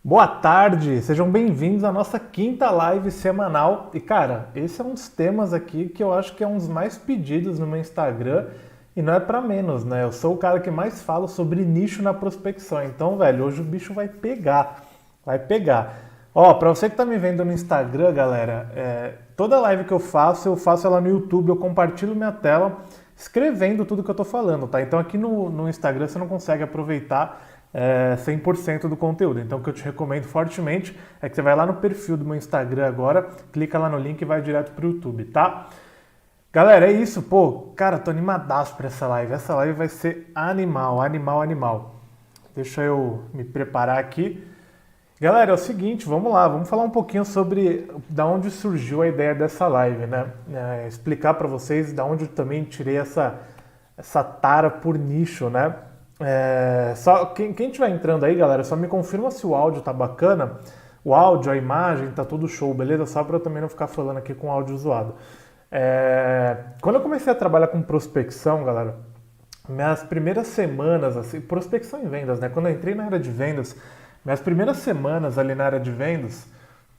Boa tarde, sejam bem-vindos à nossa quinta live semanal. E cara, esse é um dos temas aqui que eu acho que é um dos mais pedidos no meu Instagram e não é pra menos, né? Eu sou o cara que mais fala sobre nicho na prospecção. Então, velho, hoje o bicho vai pegar, vai pegar. Ó, pra você que tá me vendo no Instagram, galera, toda live que eu faço ela no YouTube, eu compartilho minha tela escrevendo tudo que eu tô falando, tá? Então aqui no Instagram você não consegue aproveitar 100% do conteúdo. Então o que eu te recomendo fortemente é que você vai lá no perfil do meu Instagram agora, clica lá no link e vai direto pro YouTube, tá? Galera, é isso, pô, cara, tô animadaço pra essa live. Essa live vai ser animal, animal, animal. Deixa eu me preparar aqui. Galera, é o seguinte, vamos lá, vamos falar um pouquinho sobre da onde surgiu a ideia dessa live, né? Explicar pra vocês da onde eu também tirei essa tara por nicho, né? Só quem estiver entrando aí, galera, só me confirma se o áudio tá bacana. O áudio, a imagem, tá tudo show, beleza? Só para eu também não ficar falando aqui com áudio zoado. Quando eu comecei a trabalhar com prospecção, galera, minhas primeiras semanas, assim, prospecção em vendas, né? Quando eu entrei na área de vendas, minhas primeiras semanas ali na área de vendas,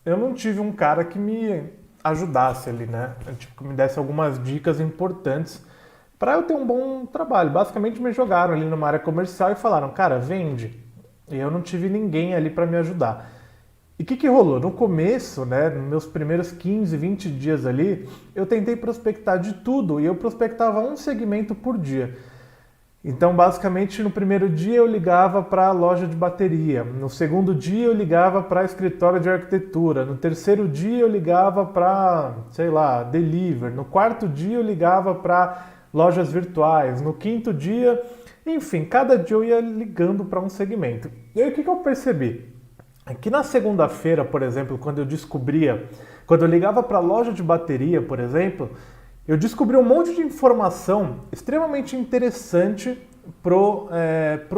eu não tive um cara que me ajudasse ali, né? Tipo, que me desse algumas dicas importantes para eu ter um bom trabalho. Basicamente me jogaram ali numa área comercial e falaram, cara, vende. E eu não tive ninguém ali para me ajudar. E o que rolou? No começo, né, nos meus primeiros 15, 20 dias ali, eu tentei prospectar de tudo e eu prospectava um segmento por dia. Então, basicamente, no primeiro dia eu ligava para a loja de bateria, no segundo dia eu ligava para escritório de arquitetura, no terceiro dia eu ligava para, sei lá, delivery, no quarto dia eu ligava para lojas virtuais, no quinto dia, enfim, cada dia eu ia ligando para um segmento. E aí o que eu percebi? É que na segunda-feira, por exemplo, quando eu ligava para a loja de bateria, por exemplo, eu descobri um monte de informação extremamente interessante pro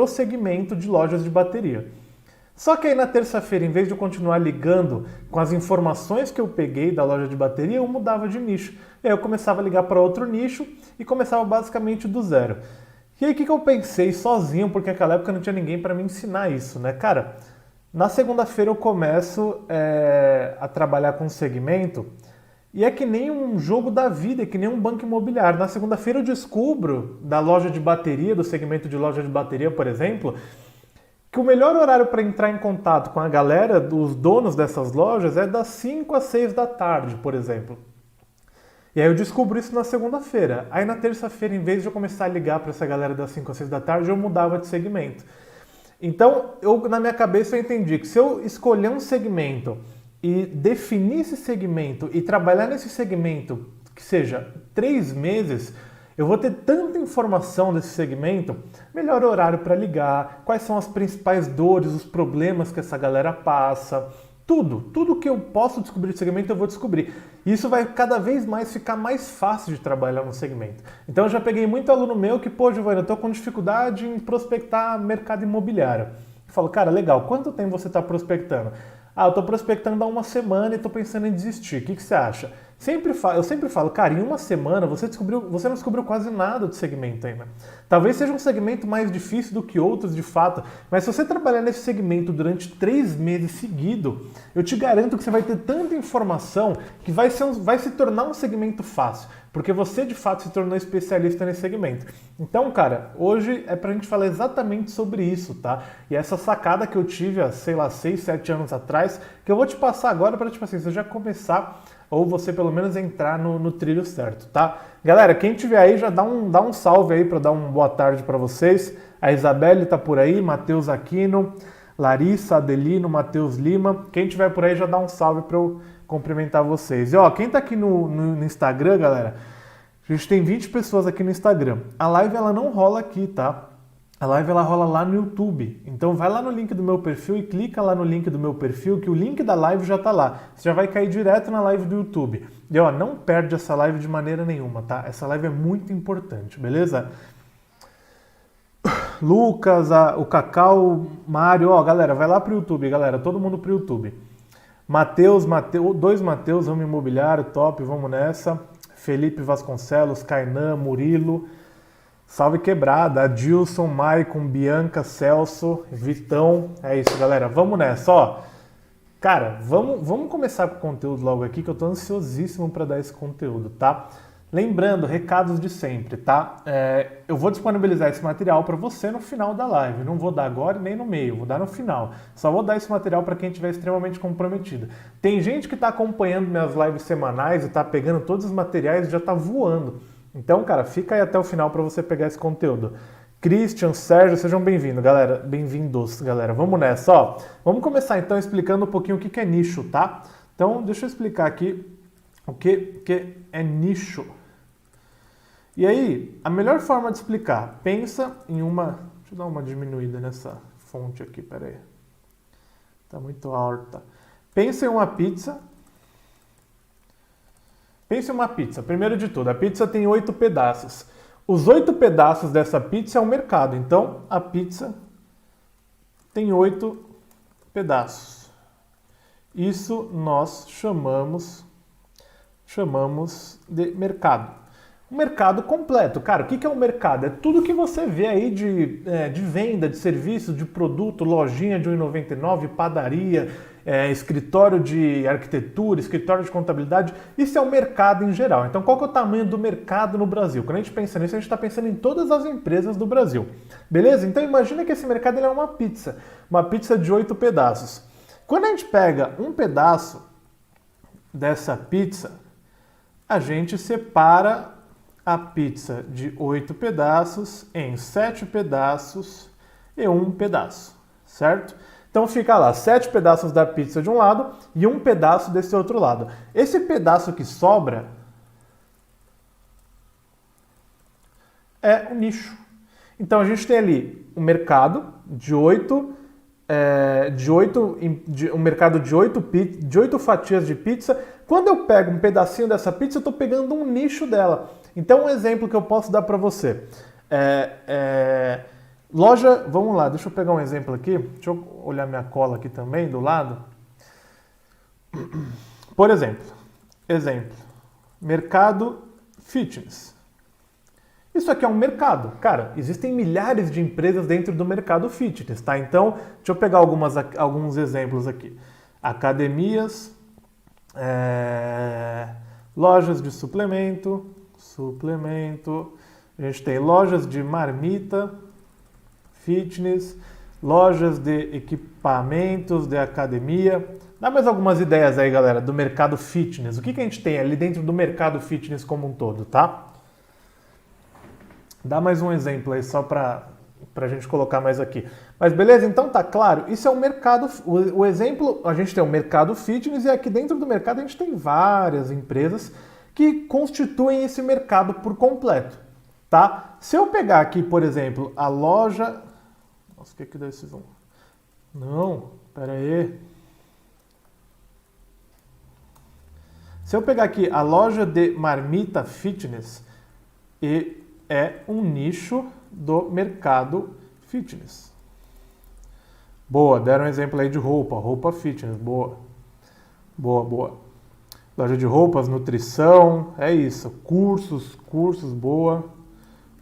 segmento de lojas de bateria. Só que aí na terça-feira, em vez de eu continuar ligando com as informações que eu peguei da loja de bateria, eu mudava de nicho. E aí eu começava a ligar para outro nicho e começava basicamente do zero. E aí o que eu pensei sozinho, porque naquela época não tinha ninguém para me ensinar isso, né? Cara, na segunda-feira eu começo a trabalhar com segmento e é que nem um jogo da vida, é que nem um banco imobiliário. Na segunda-feira eu descubro da loja de bateria, do segmento de loja de bateria, por exemplo, que o melhor horário para entrar em contato com a galera, dos donos dessas lojas, é das 5 às 6 da tarde, por exemplo. E aí eu descubro isso na segunda-feira. Aí na terça-feira, em vez de eu começar a ligar para essa galera das 5 às 6 da tarde, eu mudava de segmento. Então, na minha cabeça eu entendi que se eu escolher um segmento e definir esse segmento e trabalhar nesse segmento, que seja 3 meses, eu vou ter tanta informação desse segmento, melhor horário para ligar, quais são as principais dores, os problemas que essa galera passa, tudo que eu posso descobrir de segmento eu vou descobrir. E isso vai cada vez mais ficar mais fácil de trabalhar no segmento. Então eu já peguei muito aluno meu que, pô, Giovanni, eu tô com dificuldade em prospectar mercado imobiliário. Eu falo, cara, legal, quanto tempo você está prospectando? Ah, eu tô prospectando há uma semana e tô pensando em desistir. O que você acha? Eu sempre falo, cara, em uma semana você não descobriu quase nada do segmento ainda. Talvez seja um segmento mais difícil do que outros, de fato, mas se você trabalhar nesse segmento durante 3 meses seguidos, eu te garanto que você vai ter tanta informação que vai se tornar um segmento fácil, porque você de fato se tornou especialista nesse segmento. Então, cara, hoje é pra gente falar exatamente sobre isso, tá? E essa sacada que eu tive há, sei lá, 6, 7 anos atrás, que eu vou te passar agora pra, tipo assim, você já começar ou você pelo menos entrar no trilho certo, tá? Galera, quem tiver aí já dá um salve aí para dar uma boa tarde para vocês. A Isabelle tá por aí, Matheus Aquino, Larissa, Adelino, Matheus Lima. Quem tiver por aí já dá um salve para eu cumprimentar vocês. E ó, quem tá aqui no Instagram, galera, a gente tem 20 pessoas aqui no Instagram. A live ela não rola aqui, tá? A live ela rola lá no YouTube. Então vai lá no link do meu perfil e clica lá no link do meu perfil que o link da live já tá lá. Você já vai cair direto na live do YouTube. E ó, não perde essa live de maneira nenhuma, tá? Essa live é muito importante, beleza? Lucas, o Cacau, Mário, ó, galera, vai lá pro YouTube, galera, todo mundo pro YouTube. Matheus, dois Matheus, Ramo Imobiliário, top, vamos nessa. Felipe Vasconcelos, Kainan, Murilo, Salve Quebrada, Adilson, Maicon, Bianca, Celso, Vitão. É isso, galera. Vamos nessa, ó. Cara, vamos começar com o conteúdo logo aqui, que eu tô ansiosíssimo para dar esse conteúdo, tá? Lembrando, recados de sempre, tá? Eu vou disponibilizar esse material para você no final da live. Não vou dar agora nem no meio, vou dar no final. Só vou dar esse material para quem estiver extremamente comprometido. Tem gente que está acompanhando minhas lives semanais e está pegando todos os materiais e já está voando. Então, cara, fica aí até o final para você pegar esse conteúdo. Christian, Sérgio, sejam bem-vindos, galera. Bem-vindos, galera. Vamos nessa, ó. Vamos começar então explicando um pouquinho o que é nicho, tá? Então, deixa eu explicar aqui o que é nicho. E aí, a melhor forma de explicar, pensa em uma... Deixa eu dar uma diminuída nessa fonte aqui, peraí. Tá muito alta. Pensa em uma pizza. Pensa em uma pizza. Primeiro de tudo, a pizza tem 8 pedaços. Os 8 pedaços dessa pizza é o mercado. Então, a pizza tem 8 pedaços. Isso nós chamamos de mercado. Um mercado completo. Cara, o que é um mercado? É tudo que você vê aí de venda, de serviço, de produto, lojinha de R$1,99, padaria, escritório de arquitetura, escritório de contabilidade. Isso é o mercado em geral. Então, qual que é o tamanho do mercado no Brasil? Quando a gente pensa nisso, a gente está pensando em todas as empresas do Brasil. Beleza? Então, imagina que esse mercado ele é uma pizza de 8 pedaços. Quando a gente pega um pedaço dessa pizza, a gente separa a pizza de 8 pedaços em 7 pedaços e 1 pedaço, certo? Então fica lá, 7 pedaços da pizza de um lado e 1 pedaço desse outro lado. Esse pedaço que sobra é o nicho. Então a gente tem ali um mercado um mercado de 8 fatias de pizza. Quando eu pego um pedacinho dessa pizza, eu estou pegando um nicho dela. Então, um exemplo que eu posso dar para você. Loja, vamos lá, deixa eu pegar um exemplo aqui. Deixa eu olhar minha cola aqui também, do lado. Por exemplo, mercado fitness. Isso aqui é um mercado. Cara, existem milhares de empresas dentro do mercado fitness, tá? Então, deixa eu pegar alguns exemplos aqui. Academias, lojas de suplemento. A gente tem lojas de marmita, fitness, lojas de equipamentos de academia. Dá mais algumas ideias aí, galera, do mercado fitness. O que a gente tem ali dentro do mercado fitness como um todo, tá? Dá mais um exemplo aí só para a gente colocar mais aqui. Mas beleza? Então tá claro, isso é um mercado, o exemplo, a gente tem um mercado fitness e aqui dentro do mercado a gente tem várias empresas que constituem esse mercado por completo, tá? Se eu pegar aqui, por exemplo, a loja... Nossa, o que deu esse zoom? Não, pera aí. Se eu pegar aqui a loja de marmita fitness, é um nicho do mercado fitness. Boa, deram um exemplo aí de roupa fitness, boa. Loja de roupas, nutrição, é isso. Cursos, boa.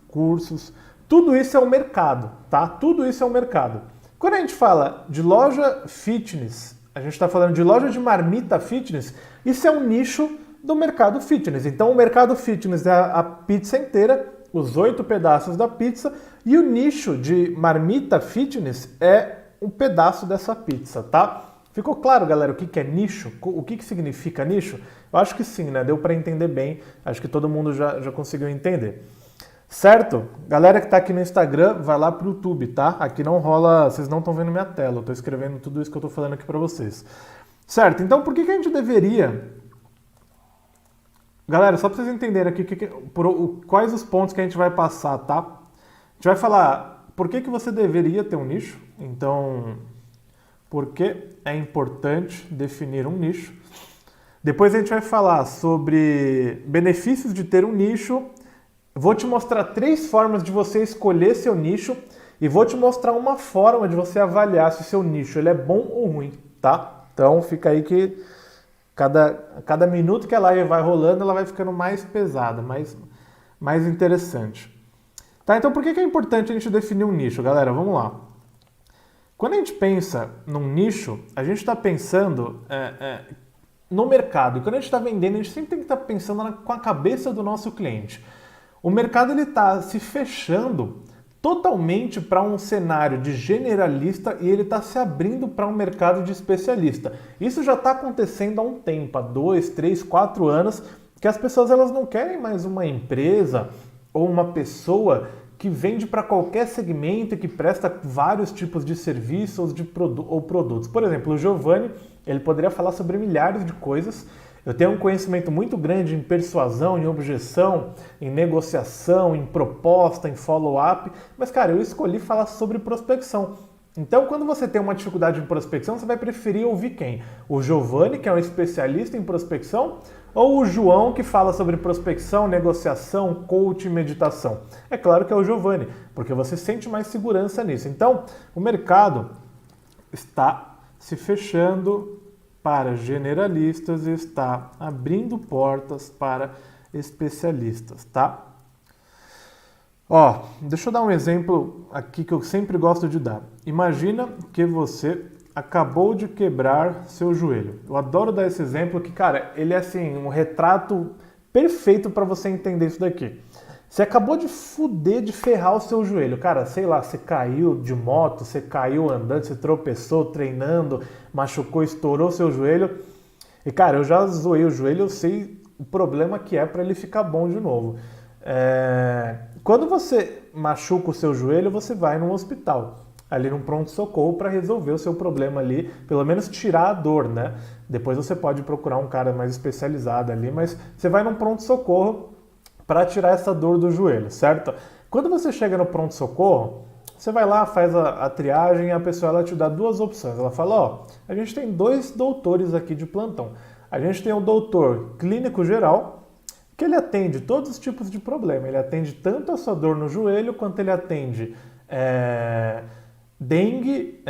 Cursos. Tudo isso é um mercado, tá? Tudo isso é um mercado. Quando a gente fala de loja fitness, a gente está falando de loja de marmita fitness, isso é um nicho do mercado fitness. Então o mercado fitness é a pizza inteira, os 8 pedaços da pizza, e o nicho de marmita fitness é um pedaço dessa pizza, tá? Ficou claro, galera, o que é nicho? O que significa nicho? Eu acho que sim, né? Deu para entender bem. Acho que todo mundo já conseguiu entender. Certo? Galera que está aqui no Instagram, vai lá pro YouTube, tá? Aqui não rola... Vocês não estão vendo minha tela. Eu estou escrevendo tudo isso que eu estou falando aqui para vocês. Certo? Então, por que a gente deveria... Galera, só para vocês entenderem aqui quais os pontos que a gente vai passar, tá? A gente vai falar por que você deveria ter um nicho. Então... Por que é importante definir um nicho. Depois a gente vai falar sobre benefícios de ter um nicho. Vou te mostrar 3 formas de você escolher seu nicho e vou te mostrar uma forma de você avaliar se o seu nicho ele é bom ou ruim, tá? Então fica aí que cada minuto que a live vai rolando, ela vai ficando mais pesada, mais interessante. Tá, então por que é importante a gente definir um nicho, galera? Vamos lá. Quando a gente pensa num nicho, a gente está pensando no mercado. E quando a gente está vendendo, a gente sempre tem que estar pensando com a cabeça do nosso cliente. O mercado está se fechando totalmente para um cenário de generalista e ele está se abrindo para um mercado de especialista. Isso já está acontecendo há um tempo, há 2, 3, 4 anos, que as pessoas elas não querem mais uma empresa ou uma pessoa que vende para qualquer segmento e que presta vários tipos de serviços ou produtos. Por exemplo, o Giovanni, ele poderia falar sobre milhares de coisas. Eu tenho um conhecimento muito grande em persuasão, em objeção, em negociação, em proposta, em follow-up, mas, cara, eu escolhi falar sobre prospecção. Então, quando você tem uma dificuldade em prospecção, você vai preferir ouvir quem? O Giovanni, que é um especialista em prospecção, ou o João, que fala sobre prospecção, negociação, coaching e meditação? É claro que é o Giovanni, porque você sente mais segurança nisso. Então, o mercado está se fechando para generalistas e está abrindo portas para especialistas, tá? Ó, deixa eu dar um exemplo aqui que eu sempre gosto de dar. Imagina que você acabou de quebrar seu joelho. Eu adoro dar esse exemplo que, cara, ele é assim, um retrato perfeito para você entender isso daqui. Você acabou de fuder, de ferrar o seu joelho. Cara, sei lá, você caiu de moto, você caiu andando, você tropeçou, treinando, machucou, estourou seu joelho. E, cara, eu já zoei o joelho, eu sei o problema que é para ele ficar bom de novo. Quando você machuca o seu joelho, você vai num hospital, ali num pronto-socorro para resolver o seu problema ali, pelo menos tirar a dor, né? Depois você pode procurar um cara mais especializado ali, mas você vai num pronto-socorro para tirar essa dor do joelho, certo? Quando você chega no pronto-socorro, você vai lá, faz a triagem e a pessoa ela te dá duas opções. Ela fala, ó, a gente tem 2 doutores aqui de plantão. A gente tem o doutor clínico geral, que ele atende todos os tipos de problema. Ele atende tanto a sua dor no joelho, quanto ele atende dengue,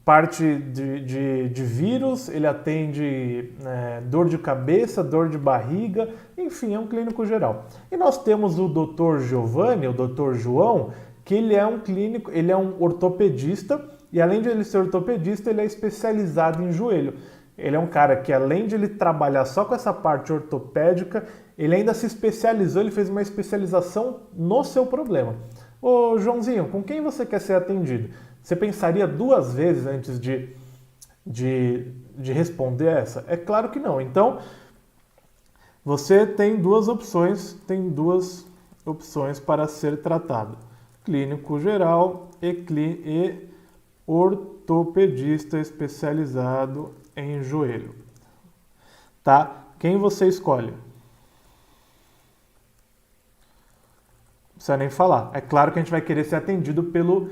parte de vírus, ele atende dor de cabeça, dor de barriga, enfim, é um clínico geral. E nós temos o Dr. Giovanni, o Dr. João, que ele é um clínico, ele é um ortopedista, e além de ele ser ortopedista, ele é especializado em joelho. Ele é um cara que, além de ele trabalhar só com essa parte ortopédica, ele ainda se especializou, ele fez uma especialização no seu problema. Ô Joãozinho, com quem você quer ser atendido? Você pensaria 2 vezes antes de responder essa? É claro que não. Então, você tem 2 opções, para ser tratado. Clínico geral e ortopedista especializado em joelho. Tá? Quem você escolhe? Não precisa nem falar. É claro que a gente vai querer ser atendido pelo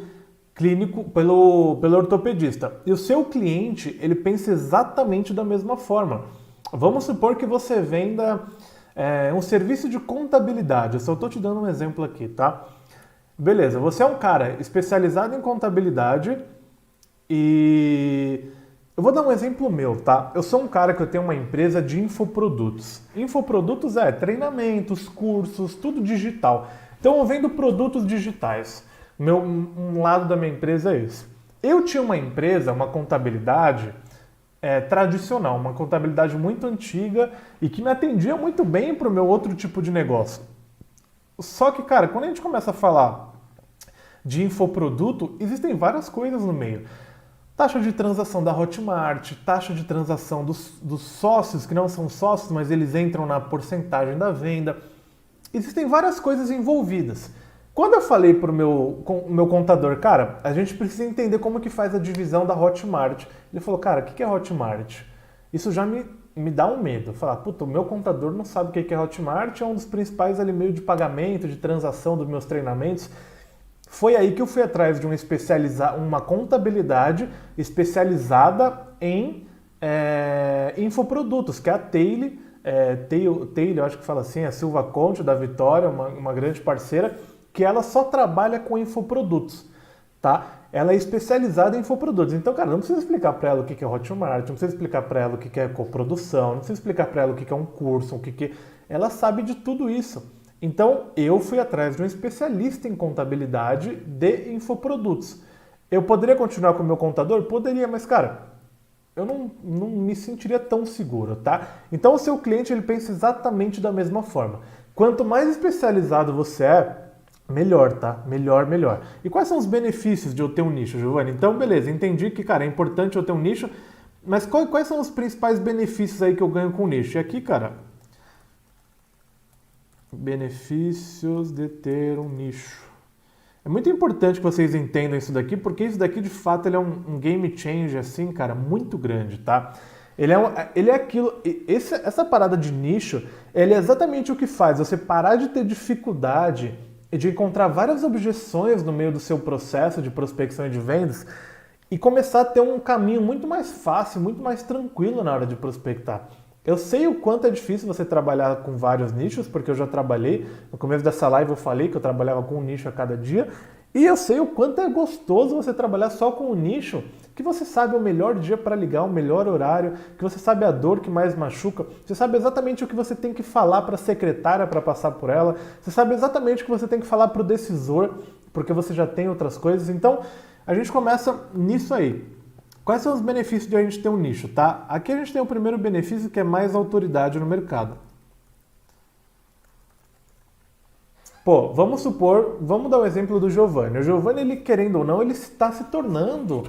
clínico, pelo ortopedista. E o seu cliente, ele pensa exatamente da mesma forma. Vamos supor que você venda um serviço de contabilidade. Eu só estou te dando um exemplo aqui, tá? Beleza, você é um cara especializado em contabilidade e... Eu vou dar um exemplo meu, tá? Eu sou um cara que eu tenho uma empresa de infoprodutos. Infoprodutos é treinamentos, cursos, tudo digital. Então eu vendo produtos digitais. Um lado da minha empresa é esse. Eu tinha uma empresa, uma contabilidade tradicional, uma contabilidade muito antiga e que me atendia muito bem para o meu outro tipo de negócio. Só que, cara, quando a gente começa a falar de infoproduto, existem várias coisas no meio. Taxa de transação da Hotmart, taxa de transação dos sócios, que não são sócios, mas eles entram na porcentagem da venda. Existem várias coisas envolvidas. Quando eu falei para o meu contador, cara, a gente precisa entender como que faz a divisão da Hotmart. Ele falou, cara, o que é Hotmart? Isso já me dá um medo. Falar, puta, o meu contador não sabe o que é Hotmart, é um dos principais ali, meio de pagamento, de transação dos meus treinamentos. Foi aí que eu fui atrás de uma contabilidade especializada em infoprodutos, que é a Taylor, eu acho que fala assim, a Silva Conte da Vitória, uma grande parceira, que ela só trabalha com infoprodutos, tá? Ela é especializada em infoprodutos. Então, cara, não precisa explicar para ela o que é Hotmart, não precisa explicar para ela o que é coprodução, não precisa explicar para ela o que é um curso, Ela sabe de tudo isso. Então, eu fui atrás de um especialista em contabilidade de infoprodutos. Eu poderia continuar com o meu contador? Poderia, mas, cara, eu não me sentiria tão seguro, tá? Então, o seu cliente, ele pensa exatamente da mesma forma. Quanto mais especializado você é, melhor, tá? Melhor, melhor. E quais são os benefícios de eu ter um nicho, Giovanni? Então, beleza, entendi que, cara, é importante eu ter um nicho, mas quais são os principais benefícios aí que eu ganho com o nicho? E aqui, cara, benefícios de ter um nicho. É muito importante que vocês entendam isso daqui, porque isso daqui, de fato, ele é um game changer, assim, cara, muito grande, tá? Ele é aquilo... Essa parada de nicho, ele é exatamente o que faz você parar de ter dificuldade e de encontrar várias objeções no meio do seu processo de prospecção e de vendas e começar a ter um caminho muito mais fácil, muito mais tranquilo na hora de prospectar. Eu sei o quanto é difícil você trabalhar com vários nichos, porque eu já trabalhei. No começo dessa live eu falei que eu trabalhava com um nicho a cada dia. E eu sei o quanto é gostoso você trabalhar só com um nicho, que você sabe o melhor dia para ligar, o melhor horário, que você sabe a dor que mais machuca, você sabe exatamente o que você tem que falar para a secretária para passar por ela, você sabe exatamente o que você tem que falar para o decisor, porque você já tem outras coisas. Então, a gente começa nisso aí. Quais são os benefícios de a gente ter um nicho, tá? Aqui a gente tem o primeiro benefício, que é mais autoridade no mercado. Pô, vamos dar o exemplo do Giovanni. O Giovanni, ele querendo ou não, ele está se tornando,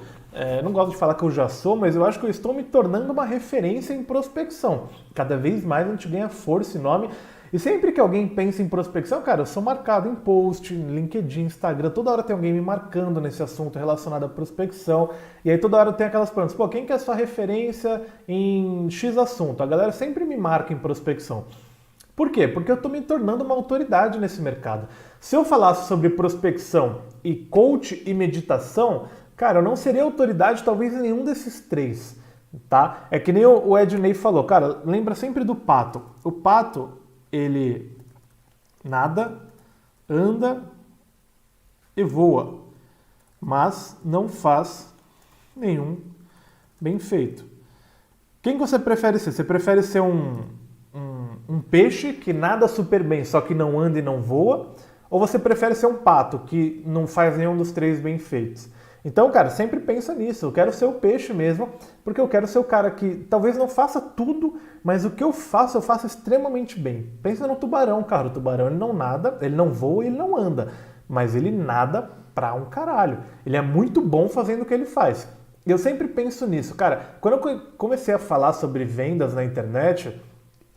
não gosto de falar que eu já sou, mas eu acho que eu estou me tornando uma referência em prospecção. Cada vez mais a gente ganha força e nome. E sempre que alguém pensa em prospecção, cara, eu sou marcado em post, LinkedIn, Instagram, toda hora tem alguém me marcando nesse assunto relacionado à prospecção. E aí toda hora tem aquelas perguntas, pô, quem que é a sua referência em X assunto? A galera sempre me marca em prospecção. Por quê? Porque eu estou me tornando uma autoridade nesse mercado. Se eu falasse sobre prospecção e coach e meditação, cara, eu não seria autoridade talvez em nenhum desses três, tá? É que nem o Ednei falou, cara, lembra sempre do pato. O pato, ele nada, anda e voa, mas não faz nenhum bem feito. Quem você prefere ser? Você prefere ser um peixe que nada super bem, só que não anda e não voa? Ou você prefere ser um pato que não faz nenhum dos três bem feitos? Então, cara, sempre pensa nisso. Eu quero ser o peixe mesmo, porque eu quero ser o cara que talvez não faça tudo, mas o que eu faço extremamente bem. Pensa no tubarão, cara. O tubarão, ele não nada, ele não voa, ele não anda, mas ele nada pra um caralho. Ele é muito bom fazendo o que ele faz. E eu sempre penso nisso. Cara, quando eu comecei a falar sobre vendas na internet,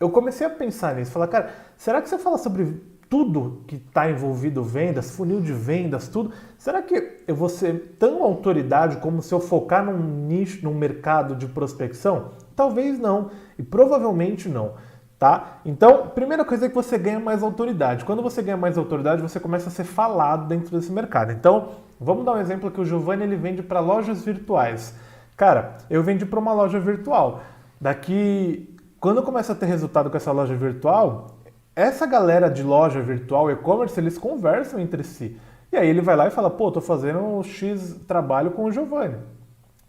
eu comecei a pensar nisso. Falar, cara, será que você fala sobre tudo que está envolvido vendas, funil de vendas, tudo, será que eu vou ser tão autoridade como se eu focar num nicho, num mercado de prospecção? Talvez não, e provavelmente não, tá? Então, primeira coisa é que você ganha mais autoridade. Quando você ganha mais autoridade, você começa a ser falado dentro desse mercado. Então, vamos dar um exemplo que o Giovanni, ele vende para lojas virtuais. Cara, eu vendi para uma loja virtual. Quando eu começo a ter resultado com essa loja virtual, essa galera de loja virtual, e-commerce, eles conversam entre si. E aí ele vai lá e fala, pô, tô fazendo um X trabalho com o Giovanni.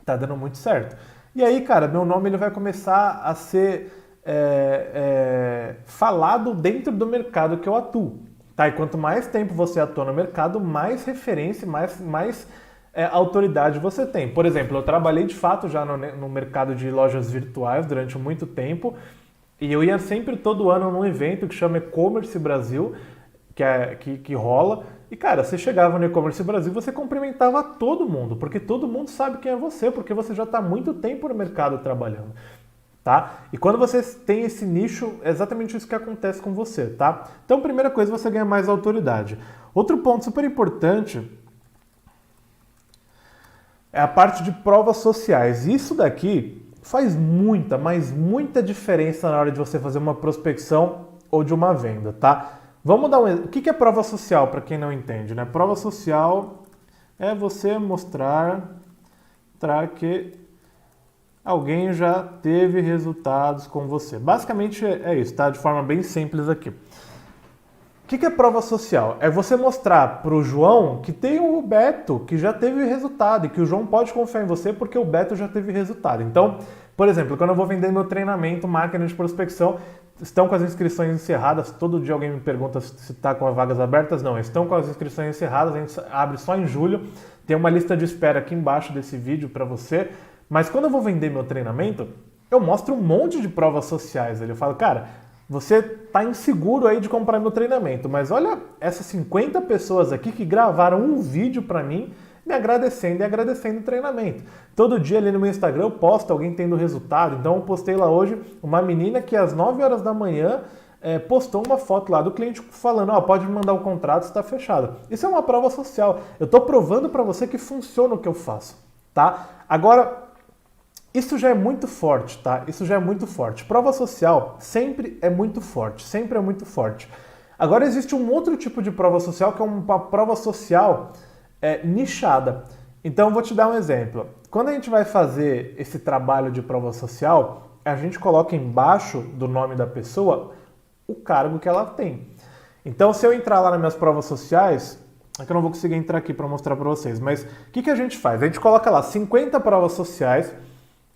Tá dando muito certo. E aí, cara, meu nome ele vai começar a ser falado dentro do mercado que eu atuo. Tá? E quanto mais tempo você atua no mercado, mais referência, mais autoridade você tem. Por exemplo, eu trabalhei de fato já no mercado de lojas virtuais durante muito tempo. E eu ia sempre todo ano num evento que chama E-Commerce Brasil, que rola. E, cara, você chegava no E-Commerce Brasil, você cumprimentava todo mundo, porque todo mundo sabe quem é você, porque você já está há muito tempo no mercado trabalhando, tá? E quando você tem esse nicho, é exatamente isso que acontece com você, tá? Então, primeira coisa, você ganha mais autoridade. Outro ponto super importante é a parte de provas sociais. Isso daqui faz muita, mas muita diferença na hora de você fazer uma prospecção ou de uma venda, tá? Vamos dar um exemplo. O que é prova social, para quem não entende, né? Prova social é você mostrar que alguém já teve resultados com você. Basicamente é isso, tá? De forma bem simples aqui. O que é prova social? É você mostrar para o João que tem o Beto que já teve resultado e que o João pode confiar em você porque o Beto já teve resultado. Então, por exemplo, quando eu vou vender meu treinamento máquina de prospecção, estão com as inscrições encerradas. Todo dia alguém me pergunta se está com as vagas abertas. Não, estão com as inscrições encerradas. A gente abre só em julho. Tem uma lista de espera aqui embaixo desse vídeo para você. Mas quando eu vou vender meu treinamento, eu mostro um monte de provas sociais. Eu falo, cara, você está inseguro aí de comprar meu treinamento, mas olha essas 50 pessoas aqui que gravaram um vídeo para mim me agradecendo e agradecendo o treinamento. Todo dia ali no meu Instagram eu posto alguém tendo resultado. Então eu postei lá hoje uma menina que às 9 horas da manhã postou uma foto lá do cliente falando, pode me mandar o contrato, está fechado. Isso é uma prova social. Eu estou provando para você que funciona o que eu faço, tá? Agora, isso já é muito forte, tá? Isso já é muito forte. Prova social sempre é muito forte, sempre é muito forte. Agora existe um outro tipo de prova social que é uma prova social nichada. Então, eu vou te dar um exemplo. Quando a gente vai fazer esse trabalho de prova social, a gente coloca embaixo do nome da pessoa o cargo que ela tem. Então, se eu entrar lá nas minhas provas sociais, é que eu não vou conseguir entrar aqui para mostrar para vocês, mas o que a gente faz? A gente coloca lá 50 provas sociais,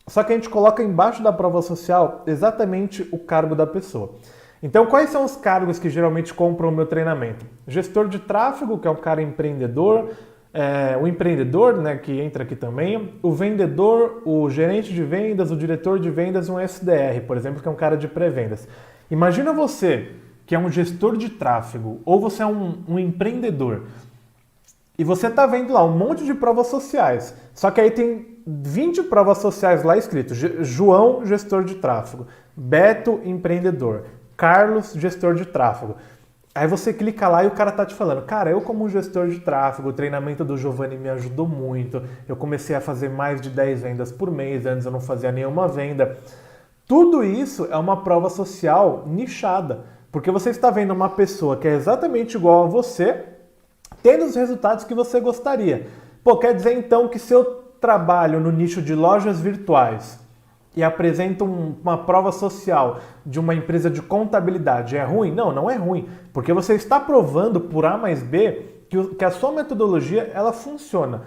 só que a gente coloca embaixo da prova social exatamente o cargo da pessoa. Então, quais são os cargos que geralmente compram o meu treinamento? Gestor de tráfego, que é um cara empreendedor, o empreendedor, né, que entra aqui também, o vendedor, o gerente de vendas, o diretor de vendas e um SDR, por exemplo, que é um cara de pré-vendas. Imagina você que é um gestor de tráfego ou você é um empreendedor e você está vendo lá um monte de provas sociais, só que aí tem 20 provas sociais lá escrito, João, gestor de tráfego, Beto, empreendedor, Carlos, gestor de tráfego. Aí você clica lá e o cara tá te falando, cara, eu como gestor de tráfego, o treinamento do Giovanni me ajudou muito, eu comecei a fazer mais de 10 vendas por mês, antes eu não fazia nenhuma venda. Tudo isso é uma prova social nichada, porque você está vendo uma pessoa que é exatamente igual a você, tendo os resultados que você gostaria. Pô, quer dizer então que se eu trabalho no nicho de lojas virtuais e apresento uma prova social de uma empresa de contabilidade, é ruim? Não, não é ruim, porque você está provando por A mais B que a sua metodologia ela funciona.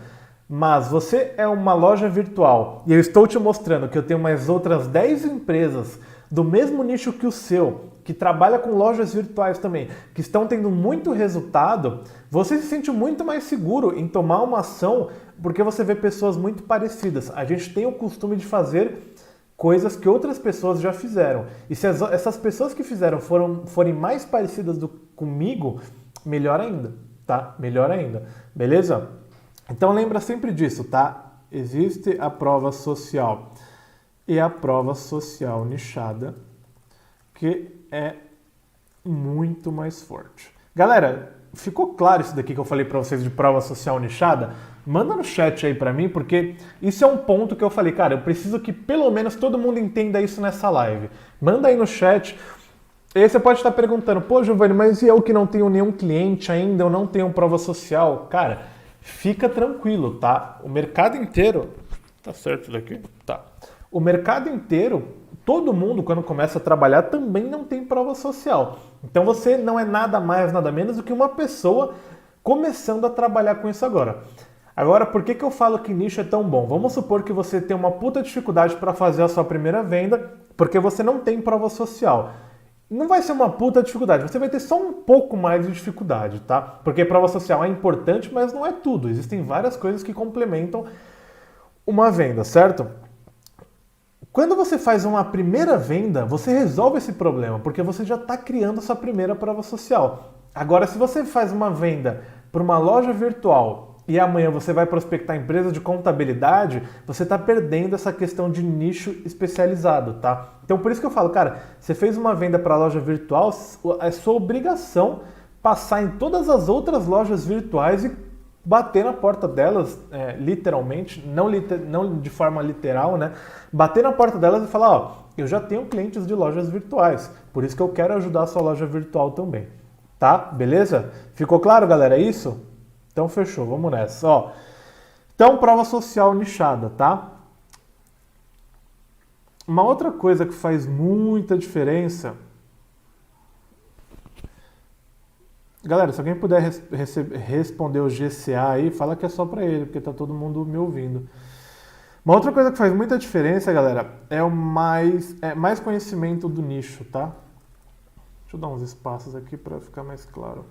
Mas você é uma loja virtual e eu estou te mostrando que eu tenho mais outras 10 empresas do mesmo nicho que o seu, que trabalha com lojas virtuais também, que estão tendo muito resultado, você se sente muito mais seguro em tomar uma ação porque você vê pessoas muito parecidas. A gente tem o costume de fazer coisas que outras pessoas já fizeram. E se essas pessoas que fizeram forem mais parecidas comigo, melhor ainda, tá? Melhor ainda. Beleza? Então lembra sempre disso, tá? Existe a prova social e a prova social nichada, que é muito mais forte. Galera, ficou claro isso daqui que eu falei para vocês de prova social nichada? Manda no chat aí para mim, porque isso é um ponto que eu falei, cara, eu preciso que pelo menos todo mundo entenda isso nessa live. Manda aí no chat. E aí você pode estar perguntando, pô, Giovanni, mas e eu que não tenho nenhum cliente ainda, eu não tenho prova social? Cara, fica tranquilo, tá? O mercado inteiro... Tá certo isso daqui? Tá. O mercado inteiro, todo mundo quando começa a trabalhar também não tem prova social. Então você não é nada mais, nada menos do que uma pessoa começando a trabalhar com isso agora. Agora, por que eu falo que nicho é tão bom? Vamos supor que você tem uma puta dificuldade para fazer a sua primeira venda porque você não tem prova social. Não vai ser uma puta dificuldade, você vai ter só um pouco mais de dificuldade, tá? Porque prova social é importante, mas não é tudo. Existem várias coisas que complementam uma venda, certo? Quando você faz uma primeira venda, você resolve esse problema, porque você já está criando a sua primeira prova social. Agora, se você faz uma venda para uma loja virtual e amanhã você vai prospectar empresa de contabilidade, você está perdendo essa questão de nicho especializado, tá? Então, por isso que eu falo, cara, você fez uma venda para a loja virtual, é sua obrigação passar em todas as outras lojas virtuais e bater na porta delas, literalmente, não de forma literal, né? Bater na porta delas e falar, ó, eu já tenho clientes de lojas virtuais, por isso que eu quero ajudar a sua loja virtual também, tá? Beleza? Ficou claro, galera? É isso? Então fechou, vamos nessa. Ó, então, prova social nichada, tá? Uma outra coisa que faz muita diferença... Galera, se alguém puder responder o GCA aí, fala que é só para ele, porque tá todo mundo me ouvindo. Uma outra coisa que faz muita diferença, galera, é mais conhecimento do nicho, tá? Deixa eu dar uns espaços aqui para ficar mais claro.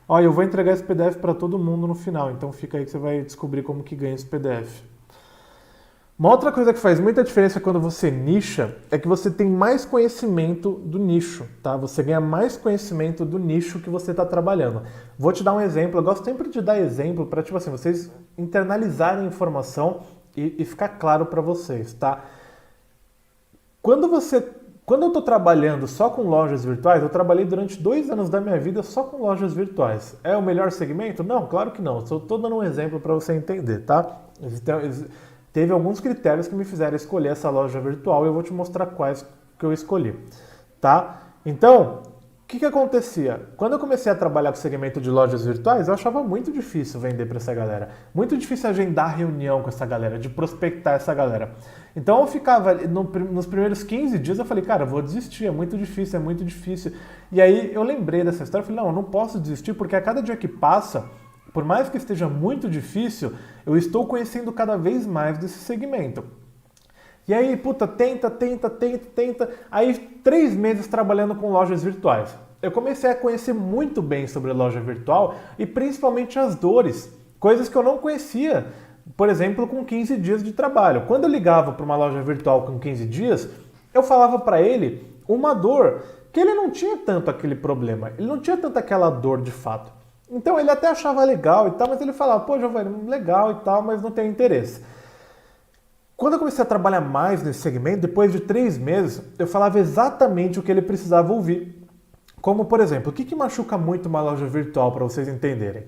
Ó, eu vou entregar esse PDF para todo mundo no final, então fica aí que você vai descobrir como que ganha esse PDF. Uma outra coisa que faz muita diferença quando você nicha é que você tem mais conhecimento do nicho, tá? Você ganha mais conhecimento do nicho que você está trabalhando. Vou te dar um exemplo, eu gosto sempre de dar exemplo para, tipo assim, vocês internalizarem a informação e ficar claro para vocês, tá? Quando eu estou trabalhando só com lojas virtuais, eu trabalhei durante 2 anos da minha vida só com lojas virtuais. É o melhor segmento? Não, claro que não. Só estou dando um exemplo para você entender, tá? Teve alguns critérios que me fizeram escolher essa loja virtual e eu vou te mostrar quais que eu escolhi, tá? Então, o que acontecia? Quando eu comecei a trabalhar com o segmento de lojas virtuais, eu achava muito difícil vender para essa galera. Muito difícil agendar reunião com essa galera, de prospectar essa galera. Então eu ficava, nos primeiros 15 dias eu falei, cara, eu vou desistir, é muito difícil, é muito difícil. E aí eu lembrei dessa história, eu falei, não, eu não posso desistir, porque a cada dia que passa, por mais que esteja muito difícil, eu estou conhecendo cada vez mais desse segmento. E aí, puta, tenta. Aí, 3 meses trabalhando com lojas virtuais. Eu comecei a conhecer muito bem sobre loja virtual e principalmente as dores, coisas que eu não conhecia, por exemplo, com 15 dias de trabalho. Quando eu ligava para uma loja virtual com 15 dias, eu falava para ele uma dor que ele não tinha tanto aquele problema, ele não tinha tanto aquela dor de fato. Então ele até achava legal e tal, mas ele falava, pô, Giovanni, legal e tal, mas não tem interesse. Quando eu comecei a trabalhar mais nesse segmento, depois de 3 meses, eu falava exatamente o que ele precisava ouvir. Como, por exemplo, o que machuca muito uma loja virtual, para vocês entenderem?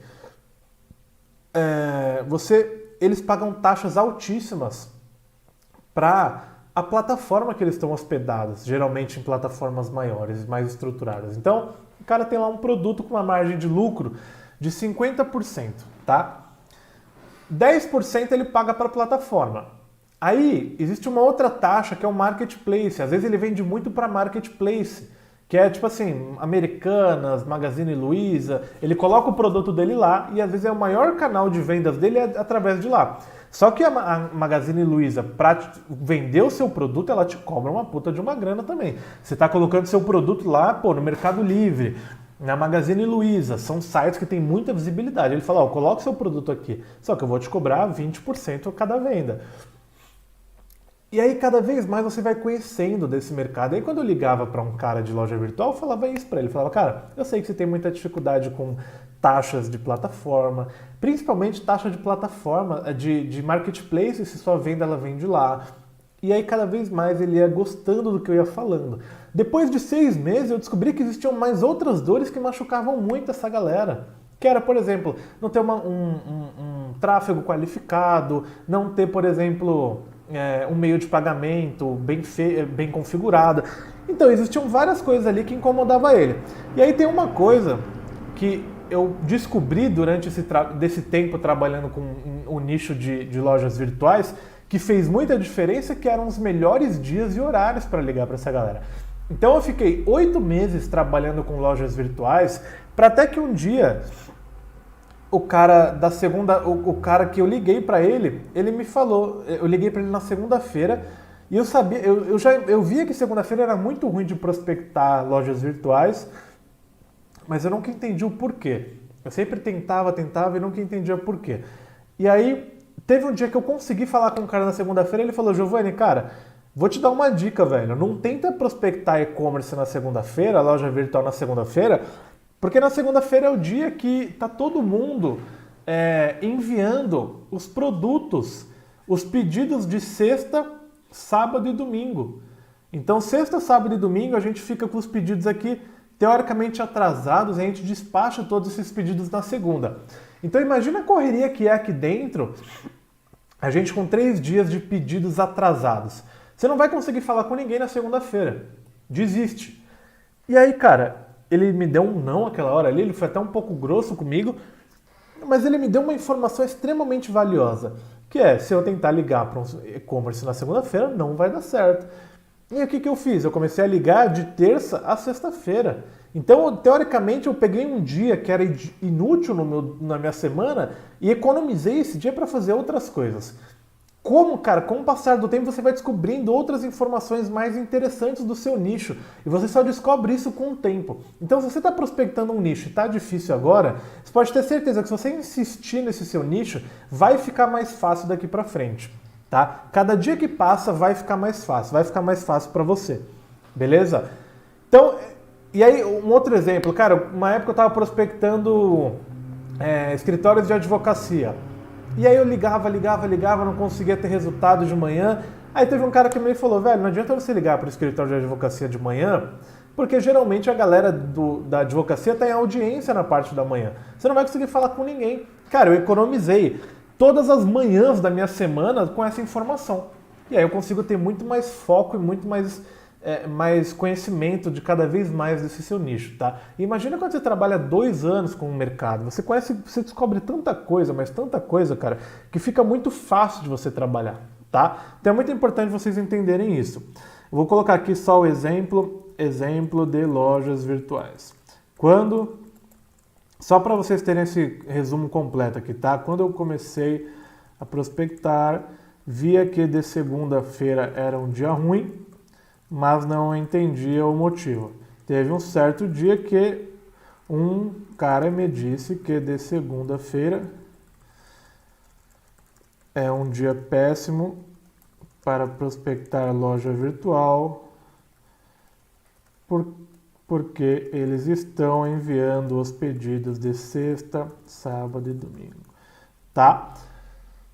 Eles pagam taxas altíssimas para a plataforma que eles estão hospedados, geralmente em plataformas maiores, mais estruturadas. Então, o cara tem lá um produto com uma margem de lucro de 50%, tá? 10% ele paga para a plataforma. Aí, existe uma outra taxa que é o marketplace. Às vezes ele vende muito para marketplace, que é tipo assim, Americanas, Magazine Luiza. Ele coloca o produto dele lá e às vezes é o maior canal de vendas dele através de lá. Só que a Magazine Luiza, para vender o seu produto, ela te cobra uma puta de uma grana também. Você está colocando seu produto lá, pô, no Mercado Livre, na Magazine Luiza, são sites que tem muita visibilidade. Ele fala, ó, coloca o seu produto aqui, só que eu vou te cobrar 20% a cada venda. E aí cada vez mais você vai conhecendo desse mercado. Aí quando eu ligava para um cara de loja virtual, eu falava isso para ele. Eu falava, cara, eu sei que você tem muita dificuldade com taxas de plataforma, principalmente taxa de plataforma, de marketplace, se sua venda ela vem de lá. E aí cada vez mais ele ia gostando do que eu ia falando. Depois de 6 meses eu descobri que existiam mais outras dores que machucavam muito essa galera. Que era, por exemplo, não ter um tráfego qualificado, não ter, por exemplo, um meio de pagamento bem configurado. Então existiam várias coisas ali que incomodavam ele. E aí tem uma coisa que eu descobri durante desse tempo trabalhando com o nicho de lojas virtuais, que fez muita diferença, que eram os melhores dias e horários para ligar para essa galera. Então eu fiquei 8 meses trabalhando com lojas virtuais, para até que um dia o cara que eu liguei para ele me falou, eu liguei para ele na segunda-feira e eu sabia, eu via que segunda-feira era muito ruim de prospectar lojas virtuais, mas eu nunca entendi o porquê. Eu sempre tentava e nunca entendia o porquê. E aí teve um dia que eu consegui falar com o cara na segunda-feira, ele falou, Giovanni, cara, vou te dar uma dica, velho, não tenta prospectar e-commerce na segunda-feira, loja virtual na segunda-feira, porque na segunda-feira é o dia que tá todo mundo enviando os produtos, os pedidos de sexta, sábado e domingo. Então, sexta, sábado e domingo a gente fica com os pedidos aqui teoricamente atrasados e a gente despacha todos esses pedidos na segunda. Então, imagina a correria que é aqui dentro, a gente com 3 dias de pedidos atrasados. Você não vai conseguir falar com ninguém na segunda-feira. Desiste. E aí, cara, ele me deu um não aquela hora ali, ele foi até um pouco grosso comigo, mas ele me deu uma informação extremamente valiosa, que é, se eu tentar ligar para um e-commerce na segunda-feira, não vai dar certo. E o que eu fiz? Eu comecei a ligar de terça a sexta-feira. Então, teoricamente, eu peguei um dia que era inútil na minha semana e economizei esse dia para fazer outras coisas. Com o passar do tempo você vai descobrindo outras informações mais interessantes do seu nicho. E você só descobre isso com o tempo. Então, se você está prospectando um nicho e está difícil agora, você pode ter certeza que se você insistir nesse seu nicho, vai ficar mais fácil daqui para frente. Tá? Cada dia que passa vai ficar mais fácil para você. Beleza? Então, e aí um outro exemplo, cara, uma época eu estava prospectando escritórios de advocacia. E aí eu ligava, não conseguia ter resultado de manhã. Aí teve um cara que me falou, velho, não adianta você ligar para o escritório de advocacia de manhã, porque geralmente a galera da advocacia está em audiência na parte da manhã. Você não vai conseguir falar com ninguém. Cara, eu economizei todas as manhãs da minha semana com essa informação. E aí eu consigo ter muito mais foco e muito mais conhecimento de cada vez mais desse seu nicho, tá? E imagina quando você trabalha 2 anos com o mercado, você descobre tanta coisa, mas tanta coisa, cara, que fica muito fácil de você trabalhar, tá? Então é muito importante vocês entenderem isso. Eu vou colocar aqui só o exemplo de lojas virtuais. Só para vocês terem esse resumo completo aqui, tá? Quando eu comecei a prospectar, via que de segunda-feira era um dia ruim, mas não entendia o motivo. Teve um certo dia que um cara me disse que de segunda-feira é um dia péssimo para prospectar loja virtual, porque eles estão enviando os pedidos de sexta, sábado e domingo. Tá?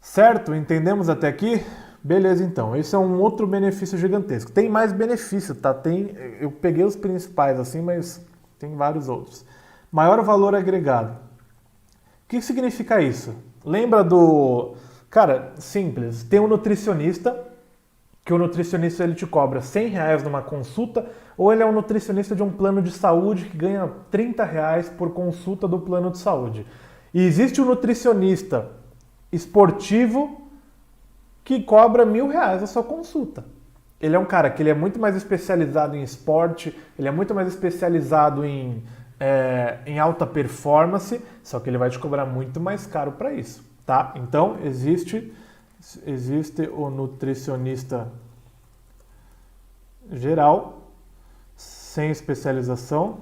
Certo? Entendemos até aqui? Beleza, então. Esse é um outro benefício gigantesco. Tem mais benefício, tá? Eu peguei os principais assim, mas tem vários outros. Maior valor agregado. O que significa isso? Lembra do... Cara, simples. Tem um nutricionista, que o nutricionista ele te cobra R$100 numa consulta, ou ele é um nutricionista de um plano de saúde que ganha R$30 por consulta do plano de saúde. E existe um nutricionista esportivo que cobra R$1.000 a sua consulta. Ele é um cara que ele é muito mais especializado em esporte, ele é muito mais especializado em alta performance, só que ele vai te cobrar muito mais caro para isso, tá? Então, existe o nutricionista geral, sem especialização,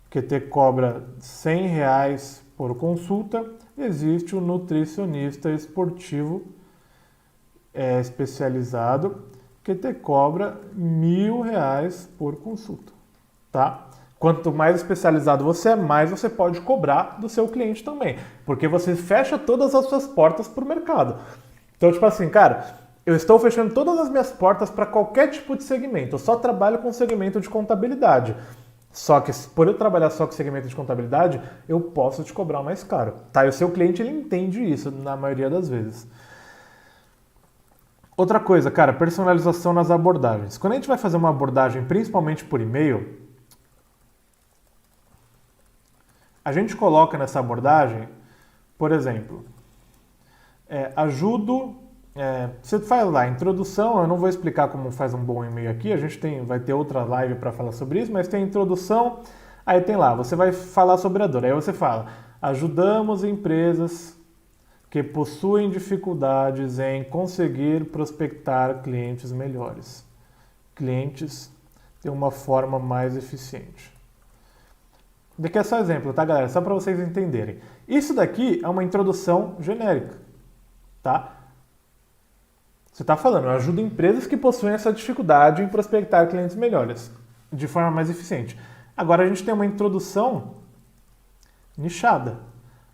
que te cobra R$100 por consulta. Existe o nutricionista esportivo especializado que te cobra R$1.000 por consulta, tá? Quanto mais especializado você é, mais você pode cobrar do seu cliente também, porque você fecha todas as suas portas para o mercado. Então, tipo assim, cara, eu estou fechando todas as minhas portas para qualquer tipo de segmento, eu só trabalho com segmento de contabilidade. Só que por eu trabalhar só com segmento de contabilidade, eu posso te cobrar mais caro, tá? E o seu cliente, ele entende isso na maioria das vezes. Outra coisa, cara, personalização nas abordagens. Quando a gente vai fazer uma abordagem, principalmente por e-mail, a gente coloca nessa abordagem, por exemplo, você faz lá, introdução, eu não vou explicar como faz um bom e-mail aqui, vai ter outra live para falar sobre isso, mas tem a introdução, aí tem lá, você vai falar sobre a dor, aí você fala, ajudamos empresas que possuem dificuldades em conseguir prospectar clientes melhores, clientes de uma forma mais eficiente. Daqui é só exemplo, tá, galera? Só para vocês entenderem. Isso daqui é uma introdução genérica, tá? Você está falando, eu ajudo empresas que possuem essa dificuldade em prospectar clientes melhores, de forma mais eficiente. Agora a gente tem uma introdução nichada.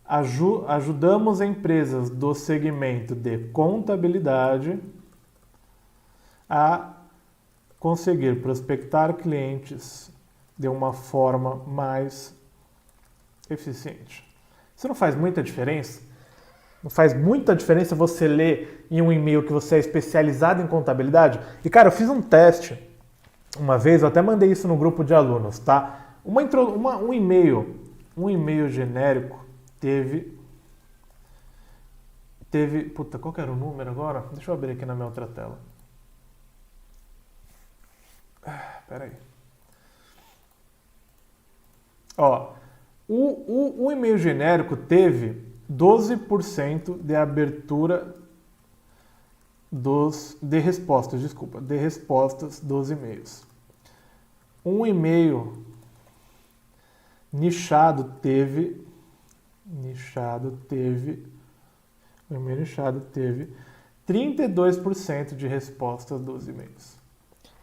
Ajudamos empresas do segmento de contabilidade a conseguir prospectar clientes de uma forma mais eficiente. Isso não faz muita diferença? Não faz muita diferença você ler em um e-mail que você é especializado em contabilidade? E, cara, eu fiz um teste uma vez, eu até mandei isso no grupo de alunos, tá? Um e-mail genérico teve... Puta, qual que era o número agora? Deixa eu abrir aqui na minha outra tela. Pera aí. Ó, o e-mail genérico teve 12% de abertura de respostas dos e-mails. Um e-mail nichado teve 32% de respostas dos e-mails.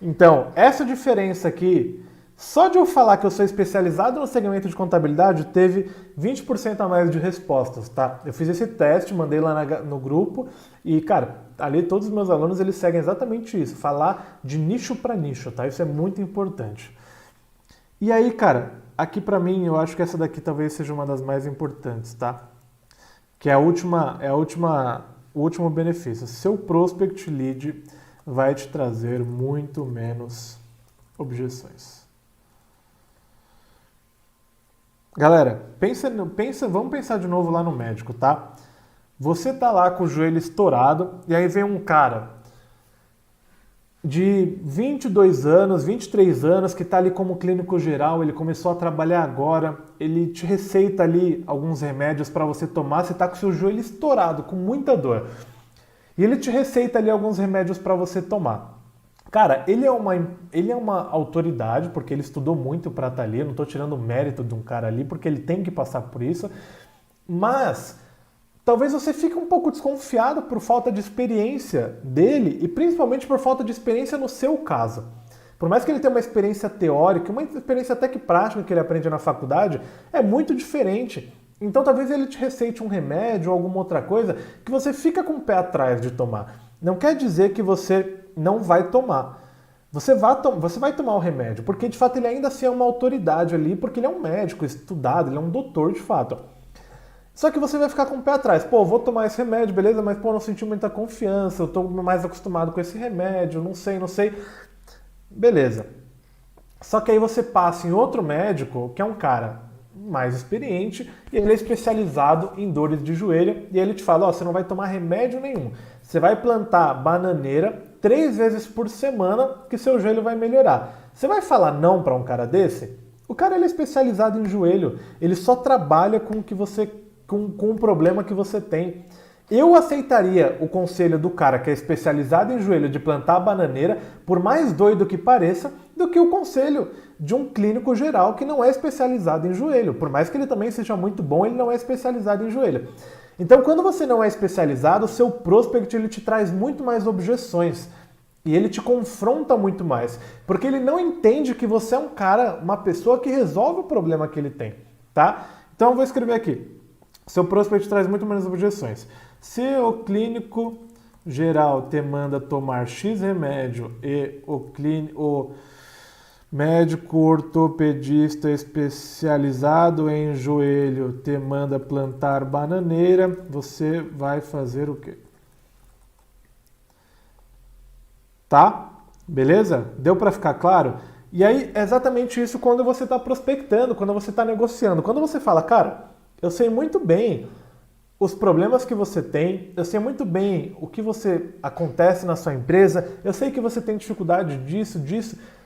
Então, essa diferença aqui, só de eu falar que eu sou especializado no segmento de contabilidade, teve 20% a mais de respostas, tá? Eu fiz esse teste, mandei lá no grupo e, cara, ali todos os meus alunos, eles seguem exatamente isso, falar de nicho para nicho, tá? Isso é muito importante. E aí, cara, aqui pra mim, eu acho que essa daqui talvez seja uma das mais importantes, tá? Que é o último benefício. Seu prospect lead vai te trazer muito menos objeções. Galera, vamos pensar de novo lá no médico, tá? Você tá lá com o joelho estourado e aí vem um cara de 22 anos, 23 anos, que está ali como clínico geral, ele começou a trabalhar agora, ele te receita ali alguns remédios para você tomar, você está com o seu joelho estourado, com muita dor. E ele te receita ali alguns remédios para você tomar. Cara, ele é uma autoridade, porque ele estudou muito para estar ali, eu não estou tirando o mérito de um cara ali, porque ele tem que passar por isso, mas talvez você fique um pouco desconfiado por falta de experiência dele e principalmente por falta de experiência no seu caso. Por mais que ele tenha uma experiência teórica, uma experiência até que prática que ele aprende na faculdade, é muito diferente. Então talvez ele te receite um remédio ou alguma outra coisa que você fica com o pé atrás de tomar. Não quer dizer que você não vai tomar. Você vai tomar o remédio, porque de fato ele ainda assim é uma autoridade ali, porque ele é um médico estudado, ele é um doutor de fato. Só que você vai ficar com o pé atrás. Pô, vou tomar esse remédio, beleza, mas pô, não senti muita confiança, eu tô mais acostumado com esse remédio, não sei. Beleza. Só que aí você passa em outro médico, que é um cara mais experiente, e ele é especializado em dores de joelho, e ele te fala, ó, você não vai tomar remédio nenhum. Você vai plantar bananeira 3 vezes por semana que seu joelho vai melhorar. Você vai falar não para um cara desse? O cara ele é especializado em joelho, ele só trabalha com o que você com o problema que você tem. Eu aceitaria o conselho do cara que é especializado em joelho de plantar a bananeira, por mais doido que pareça, do que o conselho de um clínico geral que não é especializado em joelho. Por mais que ele também seja muito bom, ele não é especializado em joelho. Então, quando você não é especializado, o seu prospect ele te traz muito mais objeções. E ele te confronta muito mais. Porque ele não entende que você é um cara, uma pessoa que resolve o problema que ele tem. Tá? Então, eu vou escrever aqui. Seu prospect traz muito menos objeções. Se o clínico geral te manda tomar X remédio e o médico ortopedista especializado em joelho te manda plantar bananeira, você vai fazer o quê? Tá? Beleza? Deu para ficar claro? E aí, é exatamente isso quando você está prospectando, quando você está negociando. Quando você fala, cara, eu sei muito bem os problemas que você tem, eu sei muito bem o que acontece na sua empresa, eu sei que você tem dificuldade disso.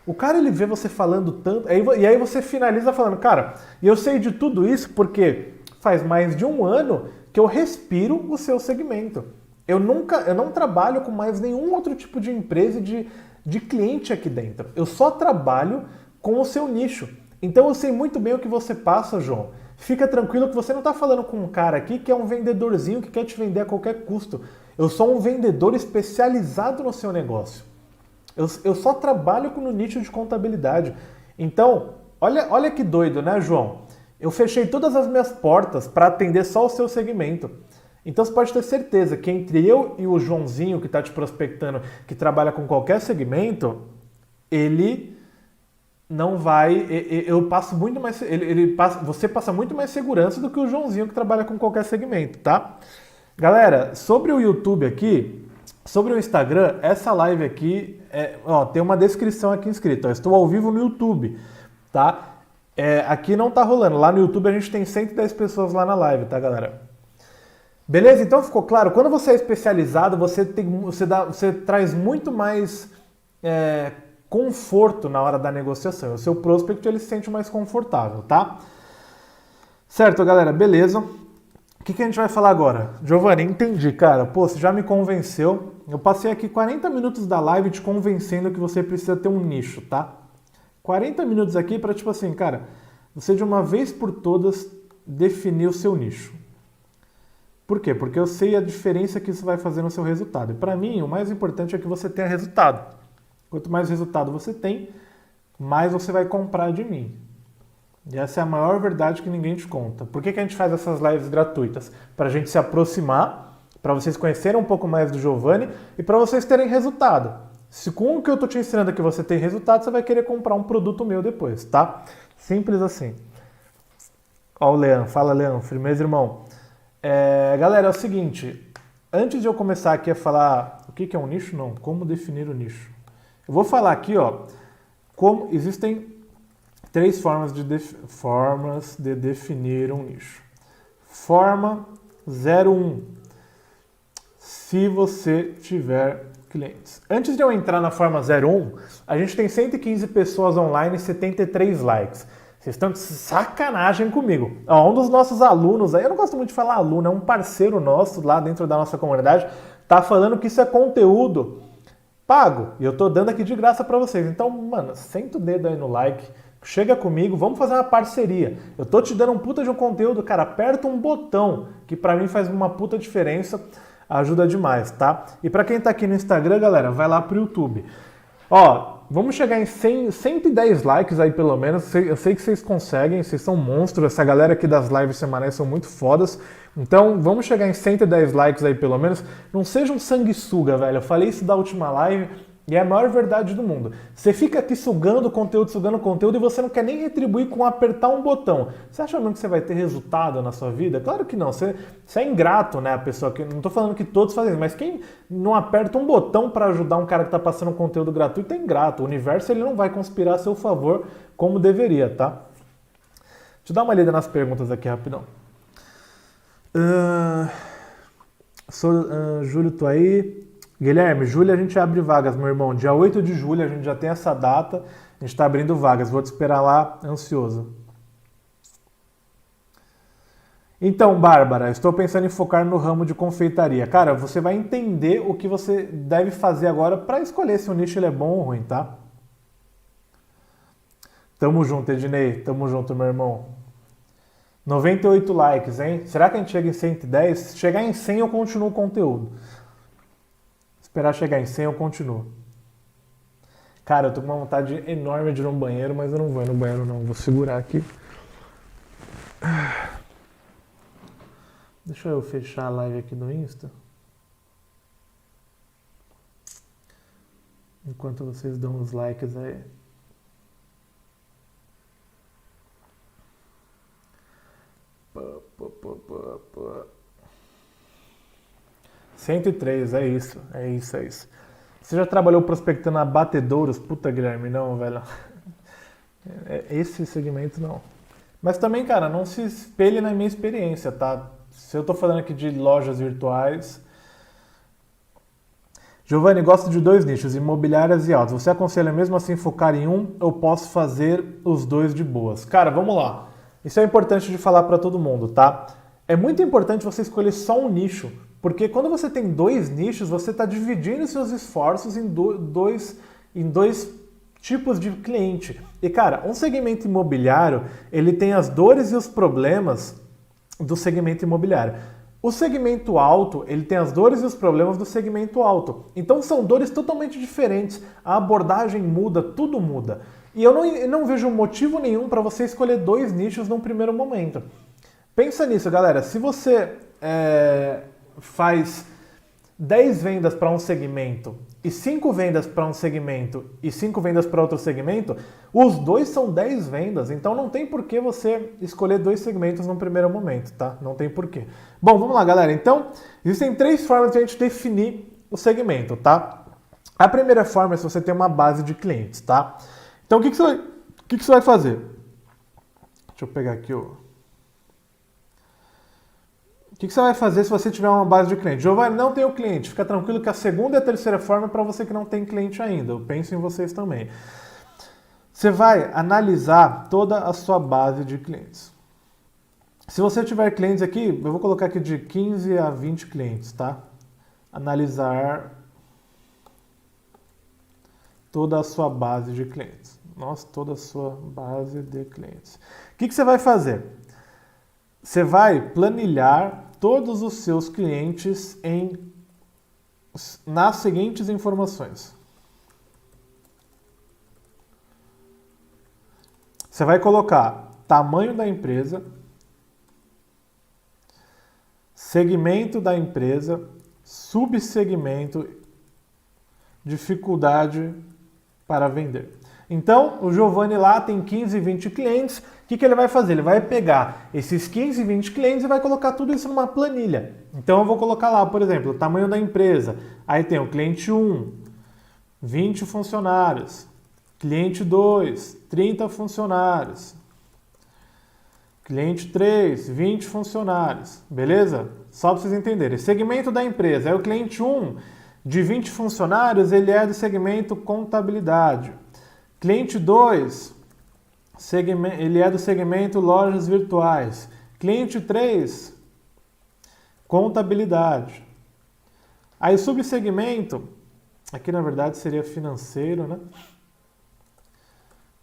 O cara, ele vê você falando tanto, e aí você finaliza falando, cara, eu sei de tudo isso porque faz mais de 1 ano que eu respiro o seu segmento. Eu não trabalho com mais nenhum outro tipo de empresa e de cliente aqui dentro. Eu só trabalho com o seu nicho. Então eu sei muito bem o que você passa, João. Fica tranquilo que você não está falando com um cara aqui que é um vendedorzinho que quer te vender a qualquer custo. Eu sou um vendedor especializado no seu negócio. Eu só trabalho no nicho de contabilidade. Então, olha que doido, né, João? Eu fechei todas as minhas portas para atender só o seu segmento. Então você pode ter certeza que entre eu e o Joãozinho que está te prospectando, que trabalha com qualquer segmento, ele não vai, eu passo muito mais, você passa muito mais segurança do que o Joãozinho que trabalha com qualquer segmento, tá? Galera, sobre o YouTube aqui, sobre o Instagram, essa live aqui, tem uma descrição aqui escrita, estou ao vivo no YouTube, tá? Aqui não tá rolando, lá no YouTube a gente tem 110 pessoas lá na live, tá, galera? Beleza? Então ficou claro? Quando você é especializado, você traz muito mais conforto na hora da negociação. O seu prospect ele se sente mais confortável, tá? Certo, galera? Beleza. que a gente vai falar agora? Giovanni, entendi, cara. Pô, você já me convenceu. Eu passei aqui 40 minutos da live te convencendo que você precisa ter um nicho, tá? 40 minutos aqui para, tipo assim, cara, você de uma vez por todas definir o seu nicho. Por quê? Porque eu sei a diferença que isso vai fazer no seu resultado. E para mim, o mais importante é que você tenha resultado. Quanto mais resultado você tem, mais você vai comprar de mim. E essa é a maior verdade que ninguém te conta. Por que a gente faz essas lives gratuitas? Para a gente se aproximar, para vocês conhecerem um pouco mais do Giovanni e para vocês terem resultado. Se com o que eu estou te ensinando aqui você tem resultado, você vai querer comprar um produto meu depois, tá? Simples assim. Ó o Leandro. Fala, Leandro. Firmeza, irmão. Galera, é o seguinte. Antes de eu começar aqui a falar o que é um nicho, não. Como definir o nicho. Eu vou falar aqui, ó, como existem 3 formas de definir um nicho. Forma 01. Se você tiver clientes. Antes de eu entrar na forma 01, a gente tem 115 pessoas online e 73 likes. Vocês estão de sacanagem comigo. Ó, um dos nossos alunos, aí eu não gosto muito de falar aluno, é um parceiro nosso lá dentro da nossa comunidade, tá falando que isso é conteúdo pago. E eu tô dando aqui de graça para vocês. Então, mano, senta o dedo aí no like. Chega comigo, vamos fazer uma parceria. Eu tô te dando um puta de um conteúdo, cara, aperta um botão, que pra mim faz uma puta diferença, ajuda demais, tá? E pra quem tá aqui no Instagram, galera, vai lá pro YouTube. Ó, vamos chegar em 110 likes aí pelo menos, eu sei que vocês conseguem, vocês são monstros, essa galera aqui das lives semanais são muito fodas. Então, vamos chegar em 110 likes aí pelo menos. Não seja um sanguessuga, velho, eu falei isso da última live. E é a maior verdade do mundo. Você fica aqui sugando conteúdo e você não quer nem retribuir com apertar um botão. Você acha mesmo que você vai ter resultado na sua vida? Claro que não. Você é ingrato, né? A pessoa que. Não estou falando que todos fazem isso, mas quem não aperta um botão para ajudar um cara que está passando um conteúdo gratuito é ingrato. O universo ele não vai conspirar a seu favor como deveria, tá? Deixa eu dar uma lida nas perguntas aqui rapidão. Júlio, tô aí. Guilherme, julho a gente abre vagas, meu irmão. Dia 8 de julho a gente já tem essa data. A gente está abrindo vagas. Vou te esperar lá, ansioso. Então, Bárbara, estou pensando em focar no ramo de confeitaria. Cara, você vai entender o que você deve fazer agora para escolher se o nicho ele é bom ou ruim, tá? Tamo junto, Ednei. Tamo junto, meu irmão. 98 likes, hein? Será que a gente chega em 110? Se chegar em 100, eu continuo o conteúdo. Esperar chegar em 100, eu continuo. Cara, eu tô com uma vontade enorme de ir no banheiro, mas eu não vou ir no banheiro, não. Vou segurar aqui. Deixa eu fechar a live aqui no Insta. Enquanto vocês dão os likes aí. Pá. 103, é isso. Você já trabalhou prospectando abatedouros? Puta, Guilherme, não, velho. Esse segmento, não. Mas também, cara, não se espelhe na minha experiência, tá? Se eu tô falando aqui de lojas virtuais... Giovanni, gosto de 2 nichos, imobiliárias e autos. Você aconselha mesmo assim focar em um ou posso fazer os 2 de boas? Cara, vamos lá. Isso é importante de falar para todo mundo, tá? É muito importante você escolher só um nicho, porque quando você tem 2 nichos, você está dividindo seus esforços em dois tipos de cliente. E cara, um segmento imobiliário, ele tem as dores e os problemas do segmento imobiliário. O segmento alto, ele tem as dores e os problemas do segmento alto. Então são dores totalmente diferentes. A abordagem muda, tudo muda. E eu não vejo motivo nenhum para você escolher 2 nichos num primeiro momento. Pensa nisso, galera. Se você faz 10 vendas para um segmento e 5 vendas para um segmento e 5 vendas para outro segmento, os 2 são 10 vendas, então não tem por que você escolher 2 segmentos no primeiro momento, tá? Não tem por quê. Bom, vamos lá, galera. Então, existem 3 formas de a gente definir o segmento, tá? A primeira forma é se você tem uma base de clientes, tá? Então, o que você vai fazer? Deixa eu pegar aqui o... O que você vai fazer se você tiver uma base de cliente? Giovanni, não tenho cliente. Fica tranquilo que a segunda e a terceira forma é para você que não tem cliente ainda. Eu penso em vocês também. Você vai analisar toda a sua base de clientes. Se você tiver clientes aqui, eu vou colocar aqui de 15 a 20 clientes, tá? Analisar toda a sua base de clientes. Nossa, toda a sua base de clientes. O que você vai fazer? Você vai planilhar todos os seus clientes nas seguintes informações. Você vai colocar tamanho da empresa, segmento da empresa, subsegmento, dificuldade para vender. Então, o Giovanni lá tem 15, 20 clientes. O que ele vai fazer? Ele vai pegar esses 15, 20 clientes e vai colocar tudo isso numa planilha. Então, eu vou colocar lá, por exemplo, o tamanho da empresa. Aí tem o cliente 1, 20 funcionários. Cliente 2, 30 funcionários. Cliente 3, 20 funcionários. Beleza? Só para vocês entenderem. Segmento da empresa. Aí o cliente 1, de 20 funcionários, ele é do segmento contabilidade. Cliente 2, ele é do segmento lojas virtuais. Cliente 3, contabilidade. Aí subsegmento, aqui na verdade seria financeiro, né?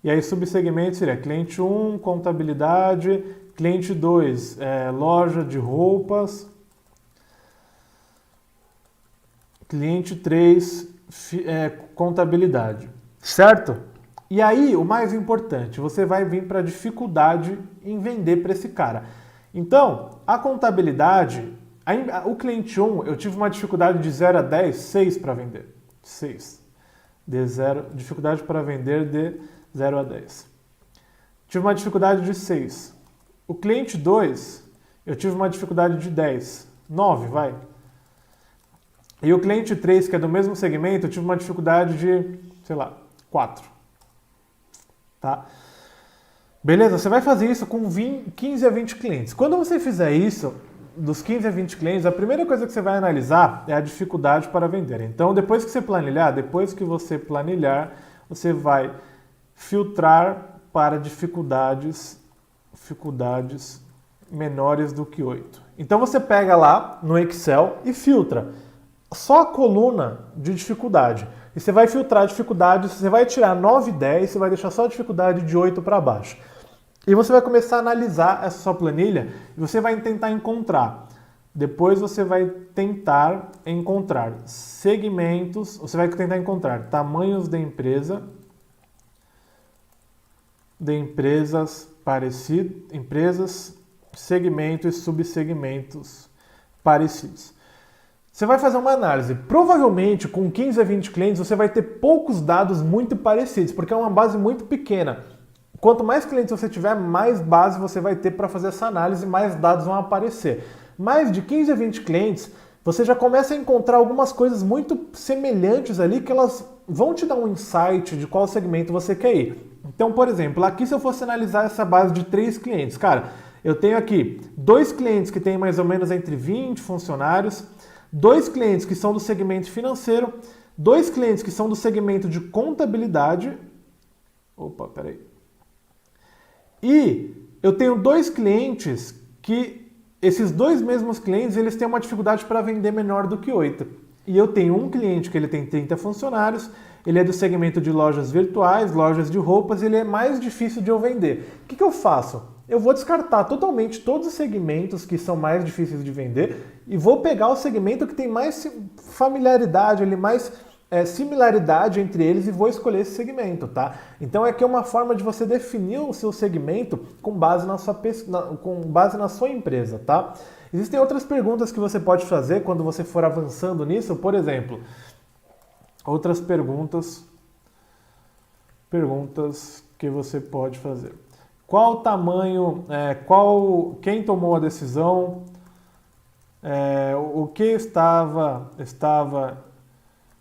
E aí subsegmento seria cliente 1, contabilidade, cliente 2, loja de roupas, cliente 3, contabilidade, certo? E aí, o mais importante, você vai vir para a dificuldade em vender para esse cara. Então, a contabilidade, o cliente 1, eu tive uma dificuldade de 0 a 10, 6 para vender. 6. Dificuldade para vender de 0 a 10. Tive uma dificuldade de 6. O cliente 2, eu tive uma dificuldade de 10. 9, vai. E o cliente 3, que é do mesmo segmento, eu tive uma dificuldade de, 4. Tá? Beleza? Você vai fazer isso com 15 a 20 clientes. Quando você fizer isso, dos 15 a 20 clientes, a primeira coisa que você vai analisar é a dificuldade para vender. Então, depois que você planilhar, você vai filtrar para dificuldades menores do que 8. Então, você pega lá no Excel e filtra só a coluna de dificuldade. E você vai filtrar dificuldades, você vai tirar 9 e 10, você vai deixar só a dificuldade de 8 para baixo. E você vai começar a analisar essa sua planilha e você vai tentar encontrar. Depois você vai tentar encontrar segmentos, você vai tentar encontrar tamanhos de empresa, de empresas parecidas, empresas, segmentos e subsegmentos parecidos. Você vai fazer uma análise. Provavelmente, com 15 a 20 clientes, você vai ter poucos dados muito parecidos, porque é uma base muito pequena. Quanto mais clientes você tiver, mais base você vai ter para fazer essa análise e mais dados vão aparecer. Mais de 15 a 20 clientes, você já começa a encontrar algumas coisas muito semelhantes ali que elas vão te dar um insight de qual segmento você quer ir. Então, por exemplo, aqui se eu fosse analisar essa base de 3 clientes, cara, eu tenho aqui 2 clientes que têm mais ou menos entre 20 funcionários, 2 clientes que são do segmento financeiro, 2 clientes que são do segmento de contabilidade. Opa, peraí. E eu tenho 2 clientes que, esses 2 mesmos clientes, eles têm uma dificuldade para vender menor do que 8. E eu tenho um cliente que ele tem 30 funcionários, ele é do segmento de lojas virtuais, lojas de roupas, e ele é mais difícil de eu vender. O que eu faço? Eu vou descartar totalmente todos os segmentos que são mais difíceis de vender e vou pegar o segmento que tem mais familiaridade, mais similaridade entre eles e vou escolher esse segmento, tá? Então aqui é uma forma de você definir o seu segmento com base na sua empresa, tá? Existem outras perguntas que você pode fazer quando você for avançando nisso, por exemplo, outras perguntas que você pode fazer. Qual o tamanho, quem tomou a decisão, o que estava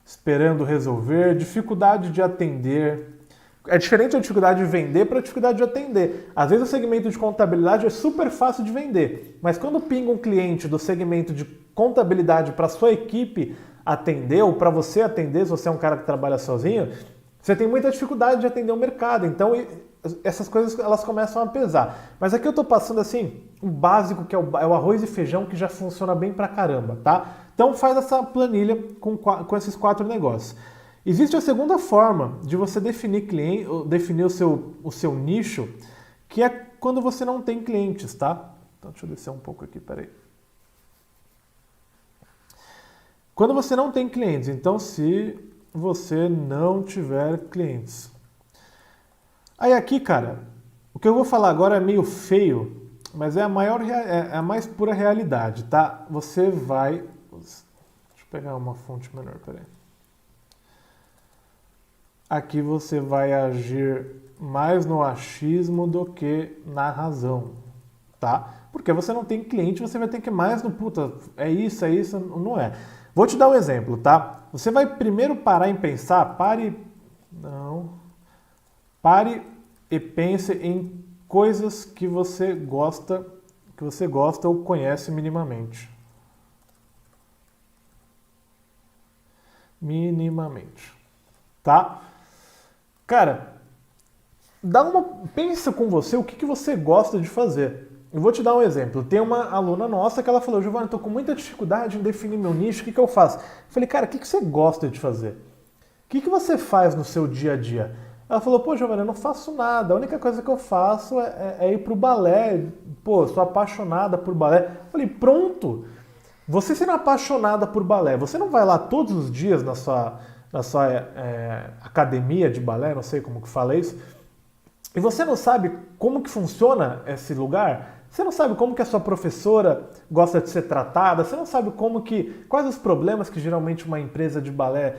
esperando resolver, dificuldade de atender. É diferente a dificuldade de vender para a dificuldade de atender. Às vezes o segmento de contabilidade é super fácil de vender, mas quando pinga um cliente do segmento de contabilidade para a sua equipe atender ou para você atender, se você é um cara que trabalha sozinho, você tem muita dificuldade de atender o mercado. Então, essas coisas elas começam a pesar. Mas aqui eu estou passando assim, o básico, que é o arroz e feijão, que já funciona bem pra caramba, tá? Então faz essa planilha com esses 4 negócios. Existe a segunda forma de você definir definir o seu nicho, que é quando você não tem clientes, tá? Então deixa eu descer um pouco aqui, peraí. Quando você não tem clientes, então se você não tiver clientes. Aí aqui, cara, o que eu vou falar agora é meio feio, mas é a mais pura realidade, tá? Você vai... Deixa eu pegar uma fonte menor, peraí. Aqui você vai agir mais no achismo do que na razão, tá? Porque você não tem cliente, você vai ter que ir mais no puta, é isso, não é. Vou te dar um exemplo, tá? Você vai primeiro parar em pensar, pare e pense em coisas que você gosta ou conhece minimamente. Minimamente, tá? Cara, pensa com você o que você gosta de fazer. Eu vou te dar um exemplo. Tem uma aluna nossa que ela falou, Giovanni, estou com muita dificuldade em definir meu nicho, o que eu faço? Eu falei, cara, o que você gosta de fazer? O que você faz no seu dia a dia? Ela falou, pô, Giovanni, eu não faço nada, a única coisa que eu faço é ir pro balé. Pô, sou apaixonada por balé. Eu falei, pronto! Você sendo apaixonada por balé, você não vai lá todos os dias na sua academia de balé, não sei como que fala isso, e você não sabe como que funciona esse lugar? Você não sabe como que a sua professora gosta de ser tratada? Você não sabe quais os problemas que geralmente uma empresa de balé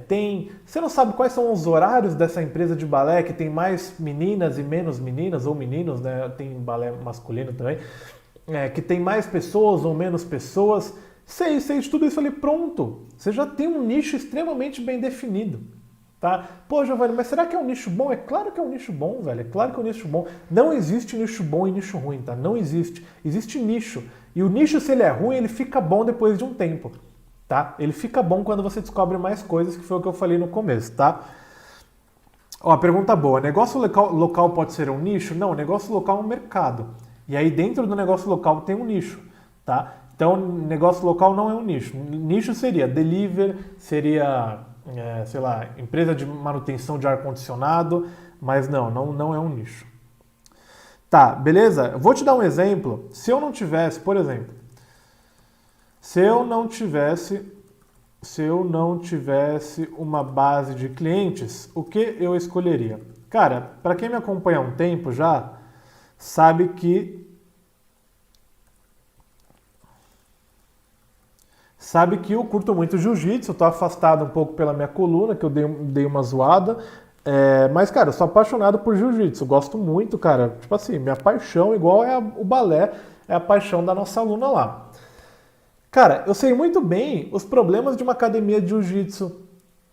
tem? Você não sabe quais são os horários dessa empresa de balé, que tem mais meninas e menos meninas, ou meninos, né? Tem balé masculino também, que tem mais pessoas ou menos pessoas. Sei de tudo isso ali, pronto. Você já tem um nicho extremamente bem definido. Tá? Pô, Giovanni, mas será que é um nicho bom? É claro que é um nicho bom, velho. É claro que é um nicho bom. Não existe nicho bom e nicho ruim, tá? Não existe. Existe nicho. E o nicho, se ele é ruim, ele fica bom depois de um tempo, tá? Ele fica bom quando você descobre mais coisas, que foi o que eu falei no começo, tá? Ó, pergunta boa. Negócio local pode ser um nicho? Não, negócio local é um mercado. E aí dentro do negócio local tem um nicho, tá? Então, negócio local não é um nicho. Nicho seria delivery, seria... sei lá, empresa de manutenção de ar-condicionado, mas não é um nicho. Tá, beleza? Eu vou te dar um exemplo. Se eu não tivesse, por exemplo, se eu não tivesse uma base de clientes, o que eu escolheria? Cara, para quem me acompanha há um tempo já, sabe que eu curto muito jiu-jitsu, eu tô afastado um pouco pela minha coluna, que eu dei uma zoada. Mas, cara, eu sou apaixonado por jiu-jitsu, gosto muito, cara. Tipo assim, minha paixão, igual o balé, é a paixão da nossa aluna lá. Cara, eu sei muito bem os problemas de uma academia de jiu-jitsu,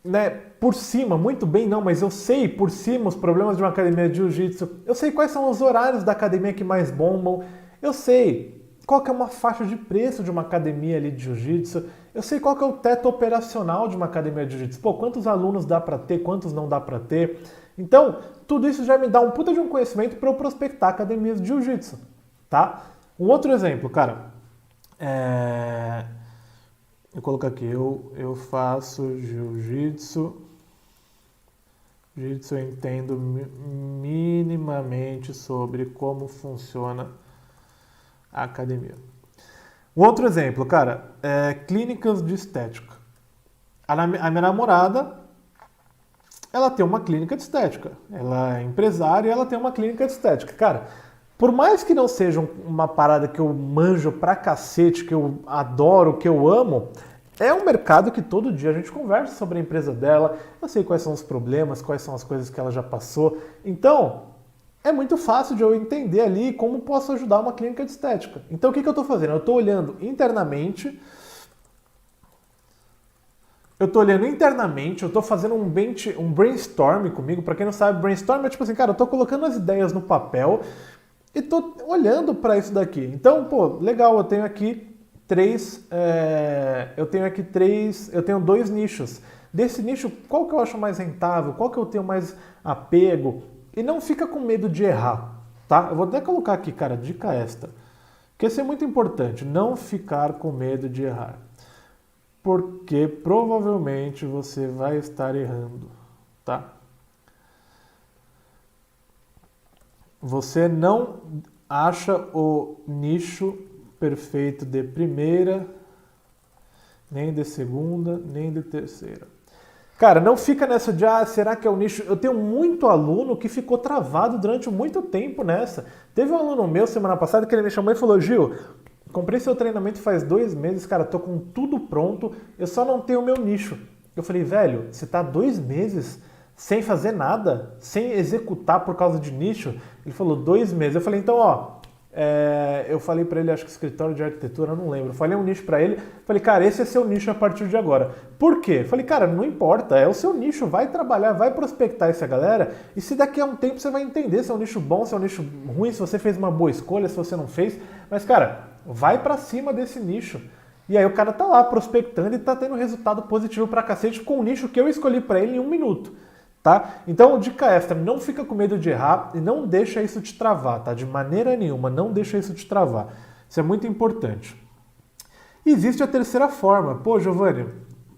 né? Por cima, muito bem não, mas eu sei por cima os problemas de uma academia de jiu-jitsu. Eu sei quais são os horários da academia que mais bombam. Eu sei qual que é uma faixa de preço de uma academia ali de jiu-jitsu. Eu sei qual que é o teto operacional de uma academia de jiu-jitsu. Pô, quantos alunos dá pra ter, quantos não dá pra ter. Então, tudo isso já me dá um puta de um conhecimento para eu prospectar academias de jiu-jitsu, tá? Um outro exemplo, cara. Eu coloco aqui, eu faço jiu-jitsu. Jiu-jitsu eu entendo minimamente sobre como funciona a academia. Um outro exemplo, cara, clínicas de estética. A minha namorada, ela tem uma clínica de estética. Ela é empresária e ela tem uma clínica de estética. Cara, por mais que não seja uma parada que eu manjo pra cacete, que eu adoro, que eu amo, é um mercado que todo dia a gente conversa sobre a empresa dela. Eu sei quais são os problemas, quais são as coisas que ela já passou. Então, é muito fácil de eu entender ali como posso ajudar uma clínica de estética. Então o que eu estou fazendo? Eu estou olhando internamente, eu estou fazendo um brainstorm comigo. Para quem não sabe, brainstorm é tipo assim, cara, eu estou colocando as ideias no papel e estou olhando para isso daqui. Então, pô, legal, eu tenho aqui eu tenho dois nichos. Desse nicho, qual que eu acho mais rentável? Qual que eu tenho mais apego? E não fica com medo de errar, tá? Eu vou até colocar aqui, cara, dica extra. Porque isso é muito importante, não ficar com medo de errar. Porque provavelmente você vai estar errando, tá? Você não acha o nicho perfeito de primeira, nem de segunda, nem de terceira. Cara, não fica nessa de, será que é o nicho? Eu tenho muito aluno que ficou travado durante muito tempo nessa. Teve um aluno meu semana passada que ele me chamou e falou, Gil, comprei seu treinamento faz 2 meses, cara, tô com tudo pronto, eu só não tenho o meu nicho. Eu falei, velho, você tá 2 meses sem fazer nada, sem executar por causa de nicho? Ele falou, 2 meses. Eu falei, então, eu falei pra ele, acho que escritório de arquitetura, eu não lembro. Eu falei um nicho pra ele, falei, cara, esse é seu nicho a partir de agora. Por quê? Eu falei, cara, não importa, é o seu nicho, vai trabalhar, vai prospectar essa galera, e se daqui a um tempo você vai entender se é um nicho bom, se é um nicho ruim, se você fez uma boa escolha, se você não fez. Mas, cara, vai pra cima desse nicho. E aí o cara tá lá prospectando e tá tendo resultado positivo pra cacete com o nicho que eu escolhi pra ele em 1 minuto. Tá? Então, dica extra, não fica com medo de errar e não deixa isso te travar, tá? De maneira nenhuma, não deixa isso te travar. Isso é muito importante. Existe a terceira forma. Pô, Giovanni,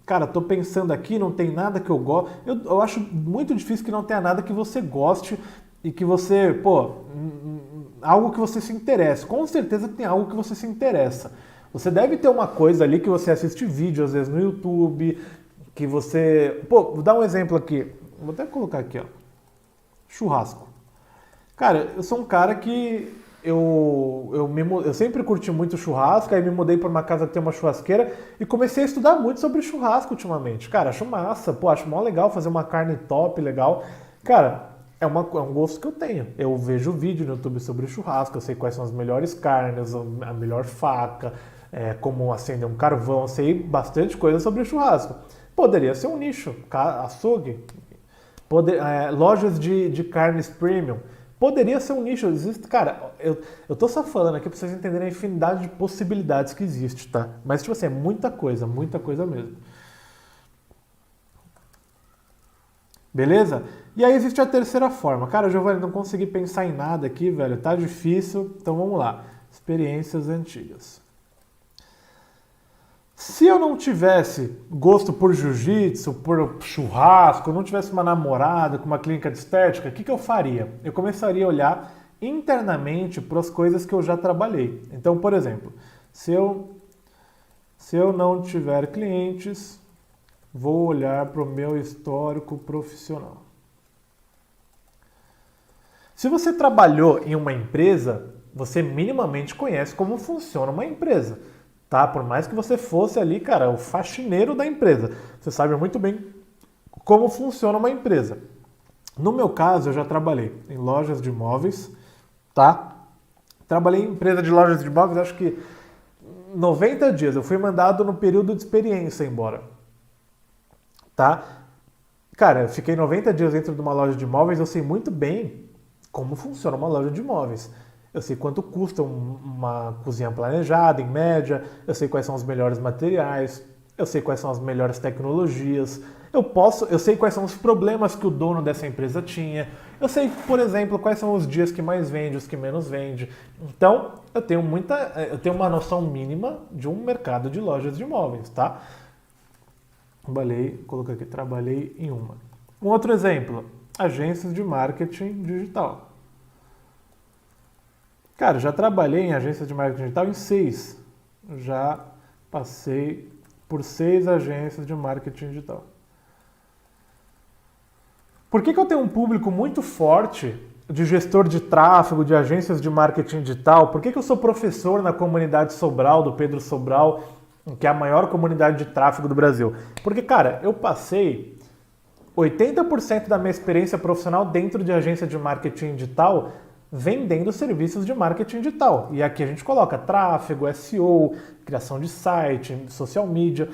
cara, tô pensando aqui, não tem nada que eu gosto. Eu acho muito difícil que não tenha nada que você goste e que você, algo que você se interesse. Com certeza tem algo que você se interessa. Você deve ter uma coisa ali que você assiste vídeo, às vezes no YouTube, que você... vou dar um exemplo aqui. Vou até colocar aqui, churrasco. Cara, eu sou um cara que eu sempre curti muito churrasco, aí me mudei para uma casa que tem uma churrasqueira e comecei a estudar muito sobre churrasco ultimamente. Cara, acho massa, acho mó legal fazer uma carne top, legal. Cara, é um gosto que eu tenho. Eu vejo vídeo no YouTube sobre churrasco, eu sei quais são as melhores carnes, a melhor faca, como acender um carvão, eu sei bastante coisa sobre churrasco. Poderia ser um nicho, açougue. Lojas de carnes premium. Poderia ser um nicho. Existe, cara, eu tô só falando aqui pra vocês entenderem a infinidade de possibilidades que existe, tá? Mas, tipo assim, é muita coisa mesmo. Beleza? E aí existe a terceira forma. Cara, Giovanni, não consegui pensar em nada aqui, velho. Tá difícil. Então vamos lá. Experiências antigas. Se eu não tivesse gosto por jiu-jitsu, por churrasco, não tivesse uma namorada com uma clínica de estética, o que eu faria? Eu começaria a olhar internamente para as coisas que eu já trabalhei. Então, por exemplo, se eu não tiver clientes, vou olhar para o meu histórico profissional. Se você trabalhou em uma empresa, você minimamente conhece como funciona uma empresa. Tá? Por mais que você fosse ali, cara, o faxineiro da empresa, você sabe muito bem como funciona uma empresa. No meu caso, eu já trabalhei em lojas de imóveis, tá? Trabalhei em empresa de lojas de imóveis, acho que 90 dias. Eu fui mandado no período de experiência embora, tá? Cara, eu fiquei 90 dias dentro de uma loja de imóveis, eu sei muito bem como funciona uma loja de imóveis. Eu sei quanto custa uma cozinha planejada, em média, eu sei quais são os melhores materiais, eu sei quais são as melhores tecnologias, eu sei quais são os problemas que o dono dessa empresa tinha, eu sei, por exemplo, quais são os dias que mais vende, os que menos vende. Então, eu tenho uma noção mínima de um mercado de lojas de imóveis, tá? Coloquei aqui, trabalhei em uma. Um outro exemplo, agências de marketing digital. Cara, já trabalhei em agências de marketing digital em 6. Já passei por 6 agências de marketing digital. Por que eu tenho um público muito forte de gestor de tráfego, de agências de marketing digital? Por que eu sou professor na comunidade Sobral, do Pedro Sobral, que é a maior comunidade de tráfego do Brasil? Porque, cara, eu passei 80% da minha experiência profissional dentro de agência de marketing digital vendendo serviços de marketing digital. E aqui a gente coloca tráfego, SEO, criação de site, social media.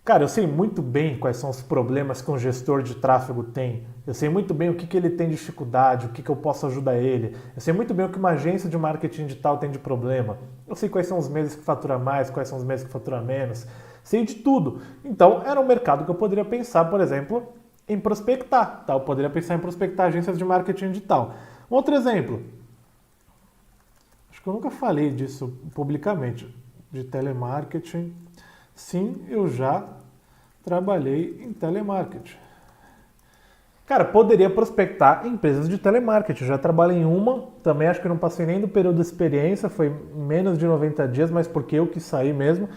Cara, eu sei muito bem quais são os problemas que um gestor de tráfego tem. Eu sei muito bem o que ele tem dificuldade, o que eu posso ajudar ele. Eu sei muito bem o que uma agência de marketing digital tem de problema. Eu sei quais são os meses que fatura mais, quais são os meses que fatura menos. Sei de tudo. Então, era um mercado que eu poderia pensar, por exemplo, em prospectar. Tá? Eu poderia pensar em prospectar agências de marketing digital. Um outro exemplo. Acho que eu nunca falei disso publicamente. De telemarketing. Sim, eu já trabalhei em telemarketing. Cara, poderia prospectar empresas de telemarketing. Já trabalhei em uma, também acho que não passei nem do período de experiência, foi menos de 90 dias, mas porque eu quis sair mesmo.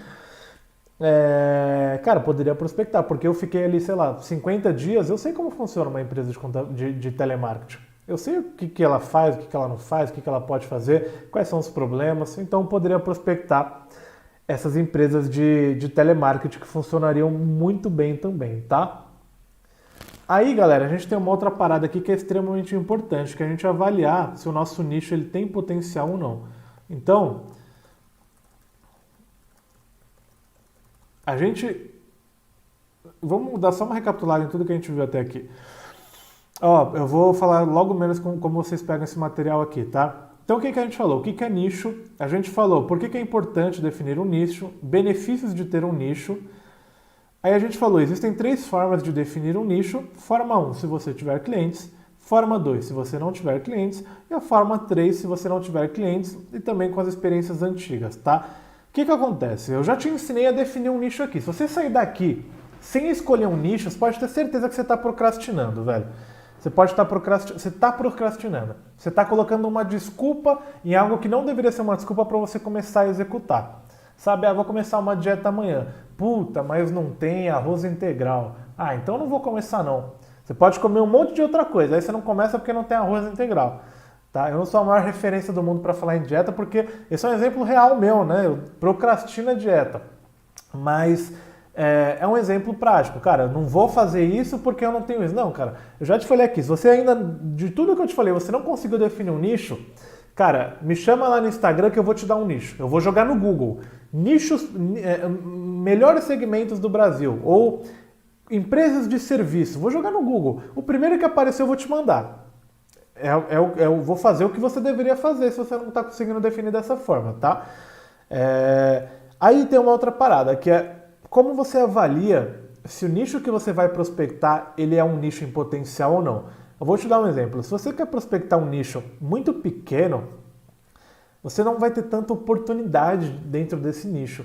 Cara, poderia prospectar, porque eu fiquei ali, sei lá, 50 dias, eu sei como funciona uma empresa de telemarketing. Eu sei o que ela faz, o que ela não faz, o que ela pode fazer, quais são os problemas, então poderia prospectar essas empresas de telemarketing que funcionariam muito bem também, tá? Aí, galera, a gente tem uma outra parada aqui que é extremamente importante, que é a gente avaliar se o nosso nicho ele tem potencial ou não. Então, a gente... Vamos dar só uma recapitulada em tudo que a gente viu até aqui. Ó, eu vou falar logo menos como vocês pegam esse material aqui, tá? Então, o que a gente falou? O que é nicho? A gente falou por que é importante definir um nicho, benefícios de ter um nicho. Aí a gente falou, existem 3 formas de definir um nicho. Forma 1, se você tiver clientes. Forma 2, se você não tiver clientes. E a forma 3, se você não tiver clientes e também com as experiências antigas, tá? O que acontece? Eu já te ensinei a definir um nicho aqui. Se você sair daqui sem escolher um nicho, você pode ter certeza que você está procrastinando, velho. Você pode estar procrastinando. Você está colocando uma desculpa em algo que não deveria ser uma desculpa para você começar a executar. Sabe, vou começar uma dieta amanhã. Puta, mas não tem arroz integral. Então não vou começar não. Você pode comer um monte de outra coisa, aí você não começa porque não tem arroz integral. Tá? Eu não sou a maior referência do mundo para falar em dieta, porque esse é um exemplo real meu, né? Eu procrastino a dieta. Mas é um exemplo prático. Cara, eu não vou fazer isso porque eu não tenho isso. Não, cara, eu já te falei aqui, se você ainda, de tudo que eu te falei, você não conseguiu definir um nicho, cara, me chama lá no Instagram que eu vou te dar um nicho. Eu vou jogar no Google. Nichos, melhores segmentos do Brasil. Ou empresas de serviço. Vou jogar no Google. O primeiro que aparecer eu vou te mandar. Eu vou fazer o que você deveria fazer se você não está conseguindo definir dessa forma, tá? Aí tem uma outra parada, que é como você avalia se o nicho que você vai prospectar ele é um nicho em potencial ou não. Eu vou te dar um exemplo. Se você quer prospectar um nicho muito pequeno, você não vai ter tanta oportunidade dentro desse nicho.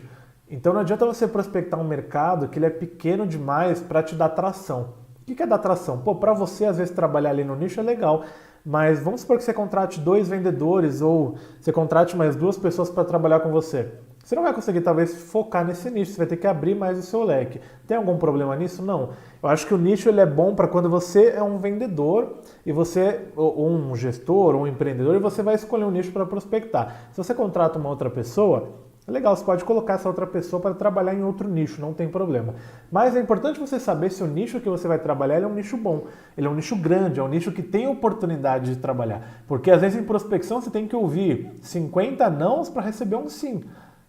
Então não adianta você prospectar um mercado que ele é pequeno demais para te dar tração. O que é dar tração? Pô, para você às vezes trabalhar ali no nicho é legal, mas vamos supor que você contrate 2 vendedores ou você contrate mais 2 pessoas para trabalhar com você. Você não vai conseguir, talvez, focar nesse nicho, você vai ter que abrir mais o seu leque. Tem algum problema nisso? Não. Eu acho que o nicho ele é bom para quando você é um vendedor e você, ou um gestor, ou um empreendedor, e você vai escolher um nicho para prospectar. Se você contrata uma outra pessoa, é legal, você pode colocar essa outra pessoa para trabalhar em outro nicho, não tem problema. Mas é importante você saber se o nicho que você vai trabalhar ele é um nicho bom, ele é um nicho grande, é um nicho que tem oportunidade de trabalhar. Porque às vezes em prospecção você tem que ouvir 50 nãos para receber um sim.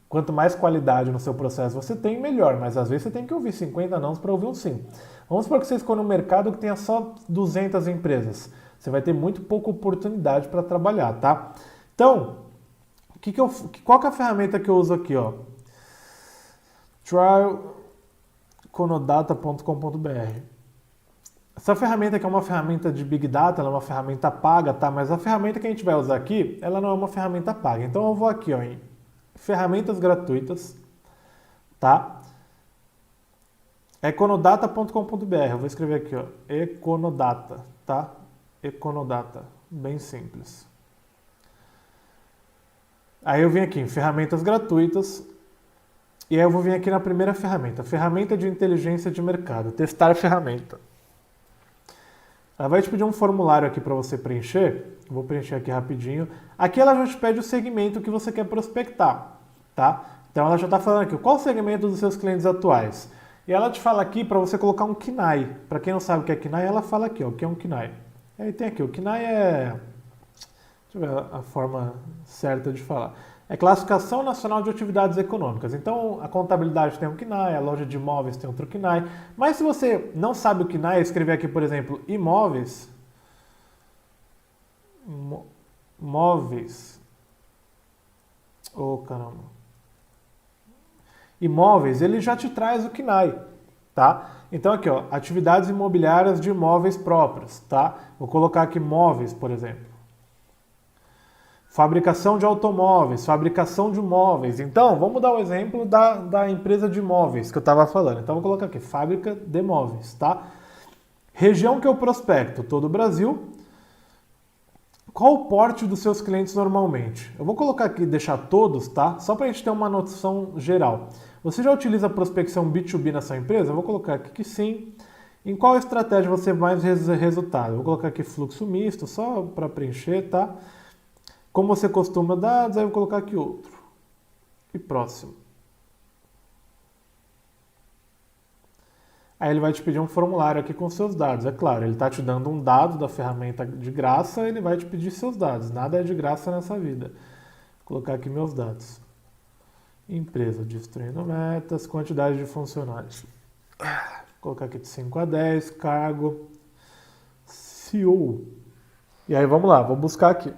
Quanto mais qualidade no seu processo você tem, melhor. Mas às vezes você tem que ouvir 50 nãos para ouvir um sim. Vamos supor que você escolha um mercado que tenha só 200 empresas. Você vai ter muito pouca oportunidade para trabalhar, tá? Então, qual que é a ferramenta que eu uso aqui? Ó? trialconodata.com.br. Essa ferramenta que é uma ferramenta de Big Data, ela é uma ferramenta paga, tá? Mas a ferramenta que a gente vai usar aqui, ela não é uma ferramenta paga. Então eu vou aqui, ó, em ferramentas gratuitas, tá? Econodata.com.br, eu vou escrever aqui, ó, Econodata, tá? Econodata, bem simples. Aí eu vim aqui em ferramentas gratuitas e aí eu vou vir aqui na primeira ferramenta, ferramenta de inteligência de mercado, testar a ferramenta. Ela vai te pedir um formulário aqui para você preencher. Vou preencher aqui rapidinho. Aqui ela já te pede o segmento que você quer prospectar, tá? Então ela já está falando aqui, qual o segmento dos seus clientes atuais? E ela te fala aqui para você colocar um KINAI. Para quem não sabe o que é KINAI, ela fala aqui, ó, o que é um KINAI. E aí tem aqui, o KINAI é... Deixa eu ver a forma certa de falar. É Classificação Nacional de Atividades Econômicas. Então, a contabilidade tem um CNAE, a loja de imóveis tem outro CNAE. Mas se você não sabe o CNAE, escrever aqui, por exemplo, imóveis. Móveis. Oh, caramba. Imóveis, ele já te traz o CNAE, tá? Então aqui, ó, atividades imobiliárias de imóveis próprios, tá? Vou colocar aqui móveis, por exemplo. Fabricação de automóveis, fabricação de móveis. Então, vamos dar o exemplo da empresa de móveis que eu estava falando. Então, vou colocar aqui, fábrica de móveis, tá? Região que eu prospecto, todo o Brasil. Qual o porte dos seus clientes normalmente? Eu vou colocar aqui, deixar todos, tá? Só para a gente ter uma noção geral. Você já utiliza prospecção B2B na sua empresa? Eu vou colocar aqui que sim. Em qual estratégia você mais resultado? Eu vou colocar aqui fluxo misto, só para preencher, tá? Como você costuma dados, aí eu vou colocar aqui outro. E próximo. Aí ele vai te pedir um formulário aqui com seus dados. É claro, ele está te dando um dado da ferramenta de graça, ele vai te pedir seus dados. Nada é de graça nessa vida. Vou colocar aqui meus dados. Empresa, destruindo metas, quantidade de funcionários. Vou colocar aqui de 5 a 10, cargo, CEO. E aí vamos lá, vou buscar aqui.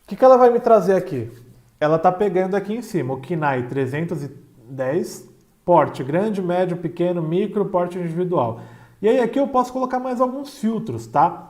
O que ela vai me trazer aqui? Ela está pegando aqui em cima o KNAI 310, porte grande, médio, pequeno, micro, porte individual. E aí aqui eu posso colocar mais alguns filtros, tá?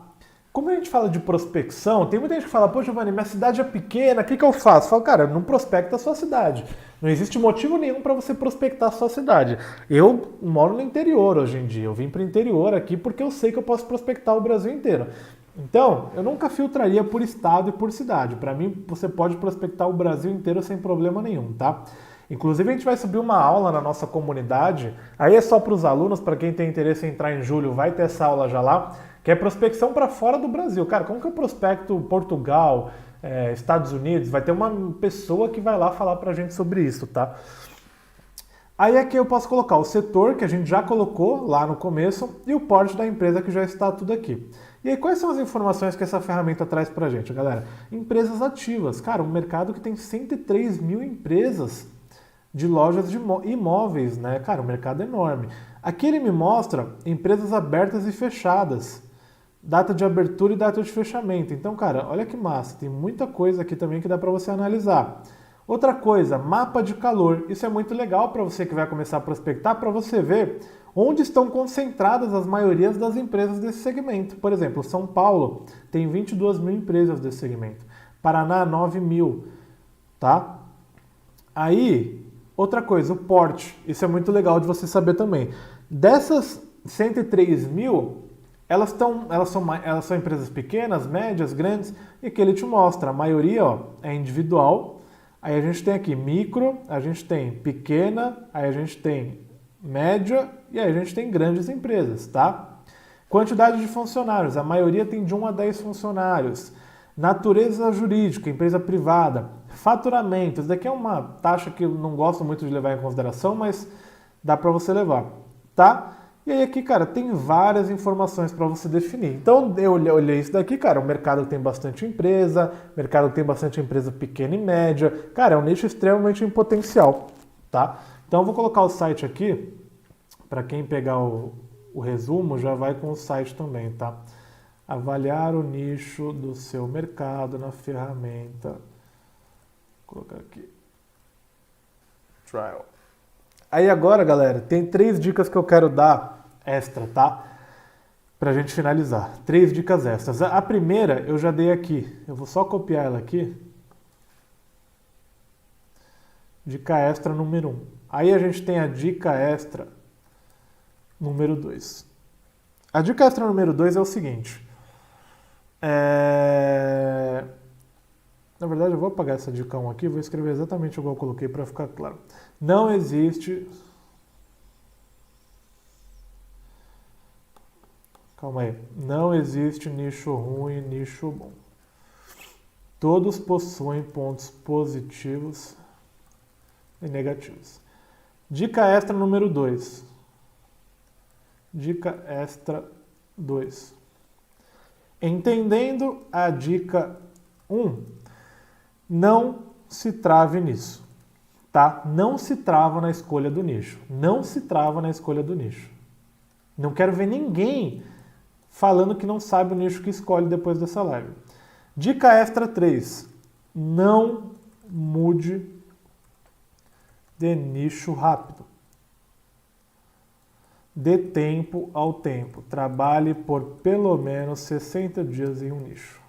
Como a gente fala de prospecção, tem muita gente que fala, pô, Giovanni, minha cidade é pequena, o que eu faço? Eu falo, cara, não prospecta a sua cidade. Não existe motivo nenhum para você prospectar a sua cidade. Eu moro no interior hoje em dia, eu vim para o interior aqui porque eu sei que eu posso prospectar o Brasil inteiro. Então, eu nunca filtraria por estado e por cidade. Para mim, você pode prospectar o Brasil inteiro sem problema nenhum, tá? Inclusive, a gente vai subir uma aula na nossa comunidade. Aí é só para os alunos, para quem tem interesse em entrar em julho, vai ter essa aula já lá, que é prospecção para fora do Brasil. Cara, como que eu prospecto Portugal, Estados Unidos? Vai ter uma pessoa que vai lá falar para a gente sobre isso, tá? Aí aqui eu posso colocar o setor, que a gente já colocou lá no começo, e o porte da empresa, que já está tudo aqui. E aí, quais são as informações que essa ferramenta traz pra gente, galera? Empresas ativas. Cara, um mercado que tem 103 mil empresas de lojas de imóveis, né? Cara, um mercado enorme. Aqui ele me mostra empresas abertas e fechadas. Data de abertura e data de fechamento. Então, cara, olha que massa. Tem muita coisa aqui também que dá para você analisar. Outra coisa, mapa de calor. Isso é muito legal para você que vai começar a prospectar, para você ver onde estão concentradas as maiorias das empresas desse segmento. Por exemplo, São Paulo tem 22 mil empresas desse segmento. Paraná, 9 mil. Tá? Aí, outra coisa, o porte. Isso é muito legal de você saber também. Dessas 103 mil, elas são empresas pequenas, médias, grandes, e que ele te mostra. A maioria é individual. Aí a gente tem aqui micro, a gente tem pequena, aí a gente tem média e aí a gente tem grandes empresas, tá? Quantidade de funcionários, a maioria tem de 1 a 10 funcionários. Natureza jurídica, empresa privada. Faturamento, isso daqui é uma taxa que eu não gosto muito de levar em consideração, mas dá para você levar, tá? E aí aqui, cara, tem várias informações para você definir. Então eu olhei isso daqui, cara, o mercado tem bastante empresa, o mercado tem bastante empresa pequena e média. Cara, é um nicho extremamente em potencial, tá? Então eu vou colocar o site aqui, para quem pegar o resumo, já vai com o site também, tá? Avaliar o nicho do seu mercado na ferramenta. Vou colocar aqui. Trial. Aí agora, galera, tem 3 dicas que eu quero dar extra, tá? Pra gente finalizar. 3 dicas extras. A primeira eu já dei aqui. Eu vou só copiar ela aqui. Dica extra número 1. Aí a gente tem a dica extra número 2. A dica extra número 2 é o seguinte. Na verdade, eu vou apagar essa dica 1 aqui, vou escrever exatamente igual eu coloquei para ficar claro. Não existe... Calma aí. Não existe nicho ruim e nicho bom. Todos possuem pontos positivos e negativos. Dica extra número 2. Dica extra 2. Entendendo a dica 1, não se trave nisso, tá? Não se trava na escolha do nicho. Não se trava na escolha do nicho. Não quero ver ninguém falando que não sabe o nicho que escolhe depois dessa live. Dica extra 3. Não mude de nicho rápido. Dê tempo ao tempo. Trabalhe por pelo menos 60 dias em um nicho.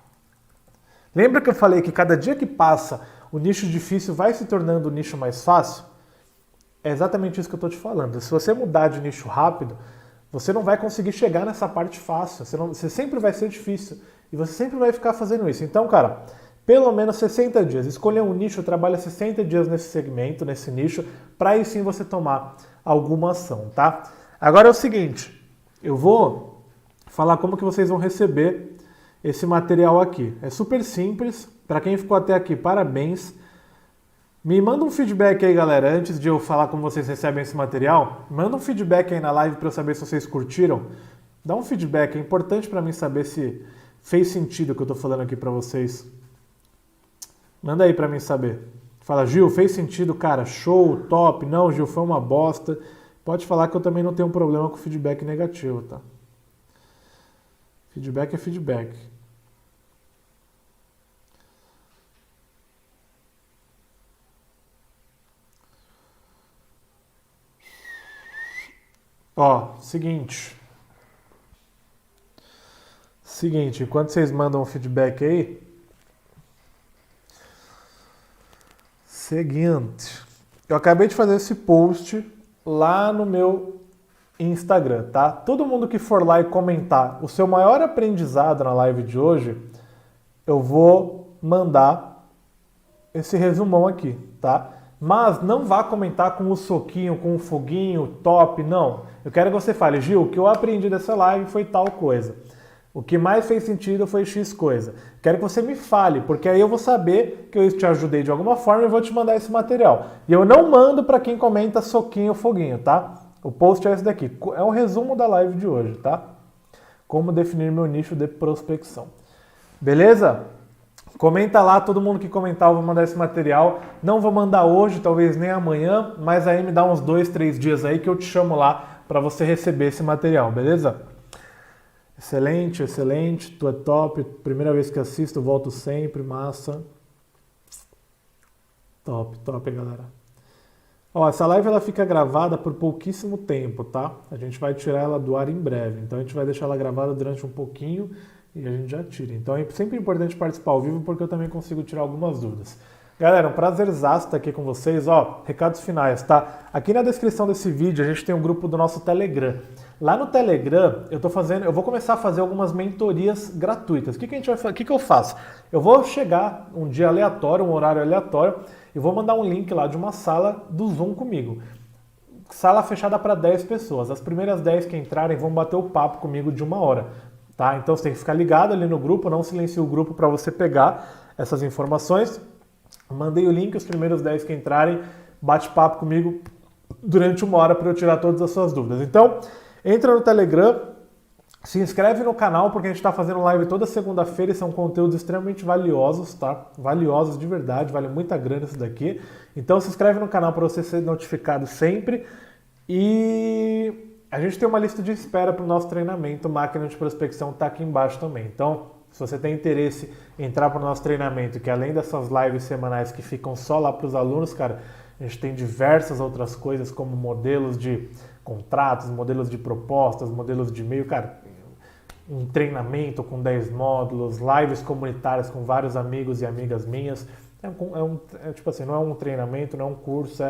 Lembra que eu falei que cada dia que passa, o nicho difícil vai se tornando o nicho mais fácil? É exatamente isso que eu estou te falando. Se você mudar de nicho rápido, você não vai conseguir chegar nessa parte fácil. Você sempre vai ser difícil. E você sempre vai ficar fazendo isso. Então, cara, pelo menos 60 dias. Escolha um nicho, trabalha 60 dias nesse segmento, nesse nicho, para aí sim você tomar alguma ação, tá? Agora é o seguinte, eu vou falar como que vocês vão receber esse material aqui. É super simples. Para quem ficou até aqui, parabéns. Me manda um feedback aí, galera, antes de eu falar como vocês recebem esse material. Manda um feedback aí na live para eu saber se vocês curtiram. Dá um feedback, é importante para mim saber se fez sentido o que eu tô falando aqui para vocês. Manda aí para mim saber. Fala, Gil, fez sentido, cara, show, top. Não, Gil, foi uma bosta. Pode falar que eu também não tenho um problema com feedback negativo, tá? Feedback é feedback. Ó, seguinte, enquanto vocês mandam o feedback aí, seguinte, eu acabei de fazer esse post lá no meu Instagram, tá? Todo mundo que for lá e comentar o seu maior aprendizado na live de hoje, eu vou mandar esse resumão aqui, tá? Mas não vá comentar com o soquinho, com o foguinho, top, não. Eu quero que você fale, Gil, o que eu aprendi dessa live foi tal coisa. O que mais fez sentido foi X coisa. Quero que você me fale, porque aí eu vou saber que eu te ajudei de alguma forma e vou te mandar esse material. E eu não mando para quem comenta soquinho ou foguinho, tá? O post é esse daqui. É um resumo da live de hoje, tá? Como definir meu nicho de prospecção. Beleza? Comenta lá, todo mundo que comentar eu vou mandar esse material. Não vou mandar hoje, talvez nem amanhã, mas aí me dá uns 2, 3 dias aí que eu te chamo lá para você receber esse material, beleza? Excelente, excelente, tu é top, primeira vez que assisto, volto sempre, massa. Top, top, galera. Ó, essa live ela fica gravada por pouquíssimo tempo, tá? A gente vai tirar ela do ar em breve, então a gente vai deixar ela gravada durante um pouquinho e a gente já tira. Então é sempre importante participar ao vivo porque eu também consigo tirar algumas dúvidas. Galera, um prazerzaço estar aqui com vocês. Ó, recados finais, tá? Aqui na descrição desse vídeo a gente tem um grupo do nosso Telegram. Lá no Telegram eu vou começar a fazer algumas mentorias gratuitas. O que a gente vai fazer? O que eu faço? Eu vou chegar um dia aleatório, um horário aleatório, e vou mandar um link lá de uma sala do Zoom comigo. Sala fechada para 10 pessoas. As primeiras 10 que entrarem vão bater o papo comigo de 1 hora. Tá? Então você tem que ficar ligado ali no grupo, não silencie o grupo para você pegar essas informações. Mandei o link, os primeiros 10 que entrarem, bate papo comigo durante 1 hora para eu tirar todas as suas dúvidas. Então, entra no Telegram, se inscreve no canal, porque a gente está fazendo live toda segunda-feira e são conteúdos extremamente valiosos, tá? Valiosos de verdade, vale muita grana isso daqui. Então se inscreve no canal para você ser notificado sempre. E a gente tem uma lista de espera para o nosso treinamento, Máquina de Prospecção, está aqui embaixo também. Então, se você tem interesse em entrar para o nosso treinamento, que além dessas lives semanais que ficam só lá para os alunos, cara, a gente tem diversas outras coisas, como modelos de contratos, modelos de propostas, modelos de e-mail, cara, um treinamento com 10 módulos, lives comunitárias com vários amigos e amigas minhas. Tipo assim, não é um treinamento, não é um curso,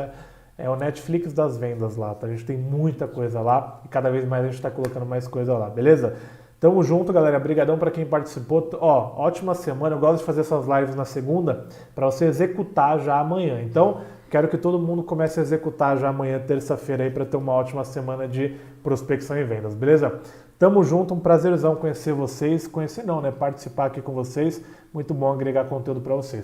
é o Netflix das vendas lá, tá? A gente tem muita coisa lá e cada vez mais a gente está colocando mais coisa lá, beleza? Tamo junto, galera. Brigadão para quem participou. Ó, ótima semana. Eu gosto de fazer essas lives na segunda para você executar já amanhã. Então, quero que todo mundo comece a executar já amanhã, terça-feira, aí para ter uma ótima semana de prospecção e vendas, beleza? Tamo junto, um prazerzão conhecer vocês. Conhecer não, né? Participar aqui com vocês. Muito bom agregar conteúdo para vocês.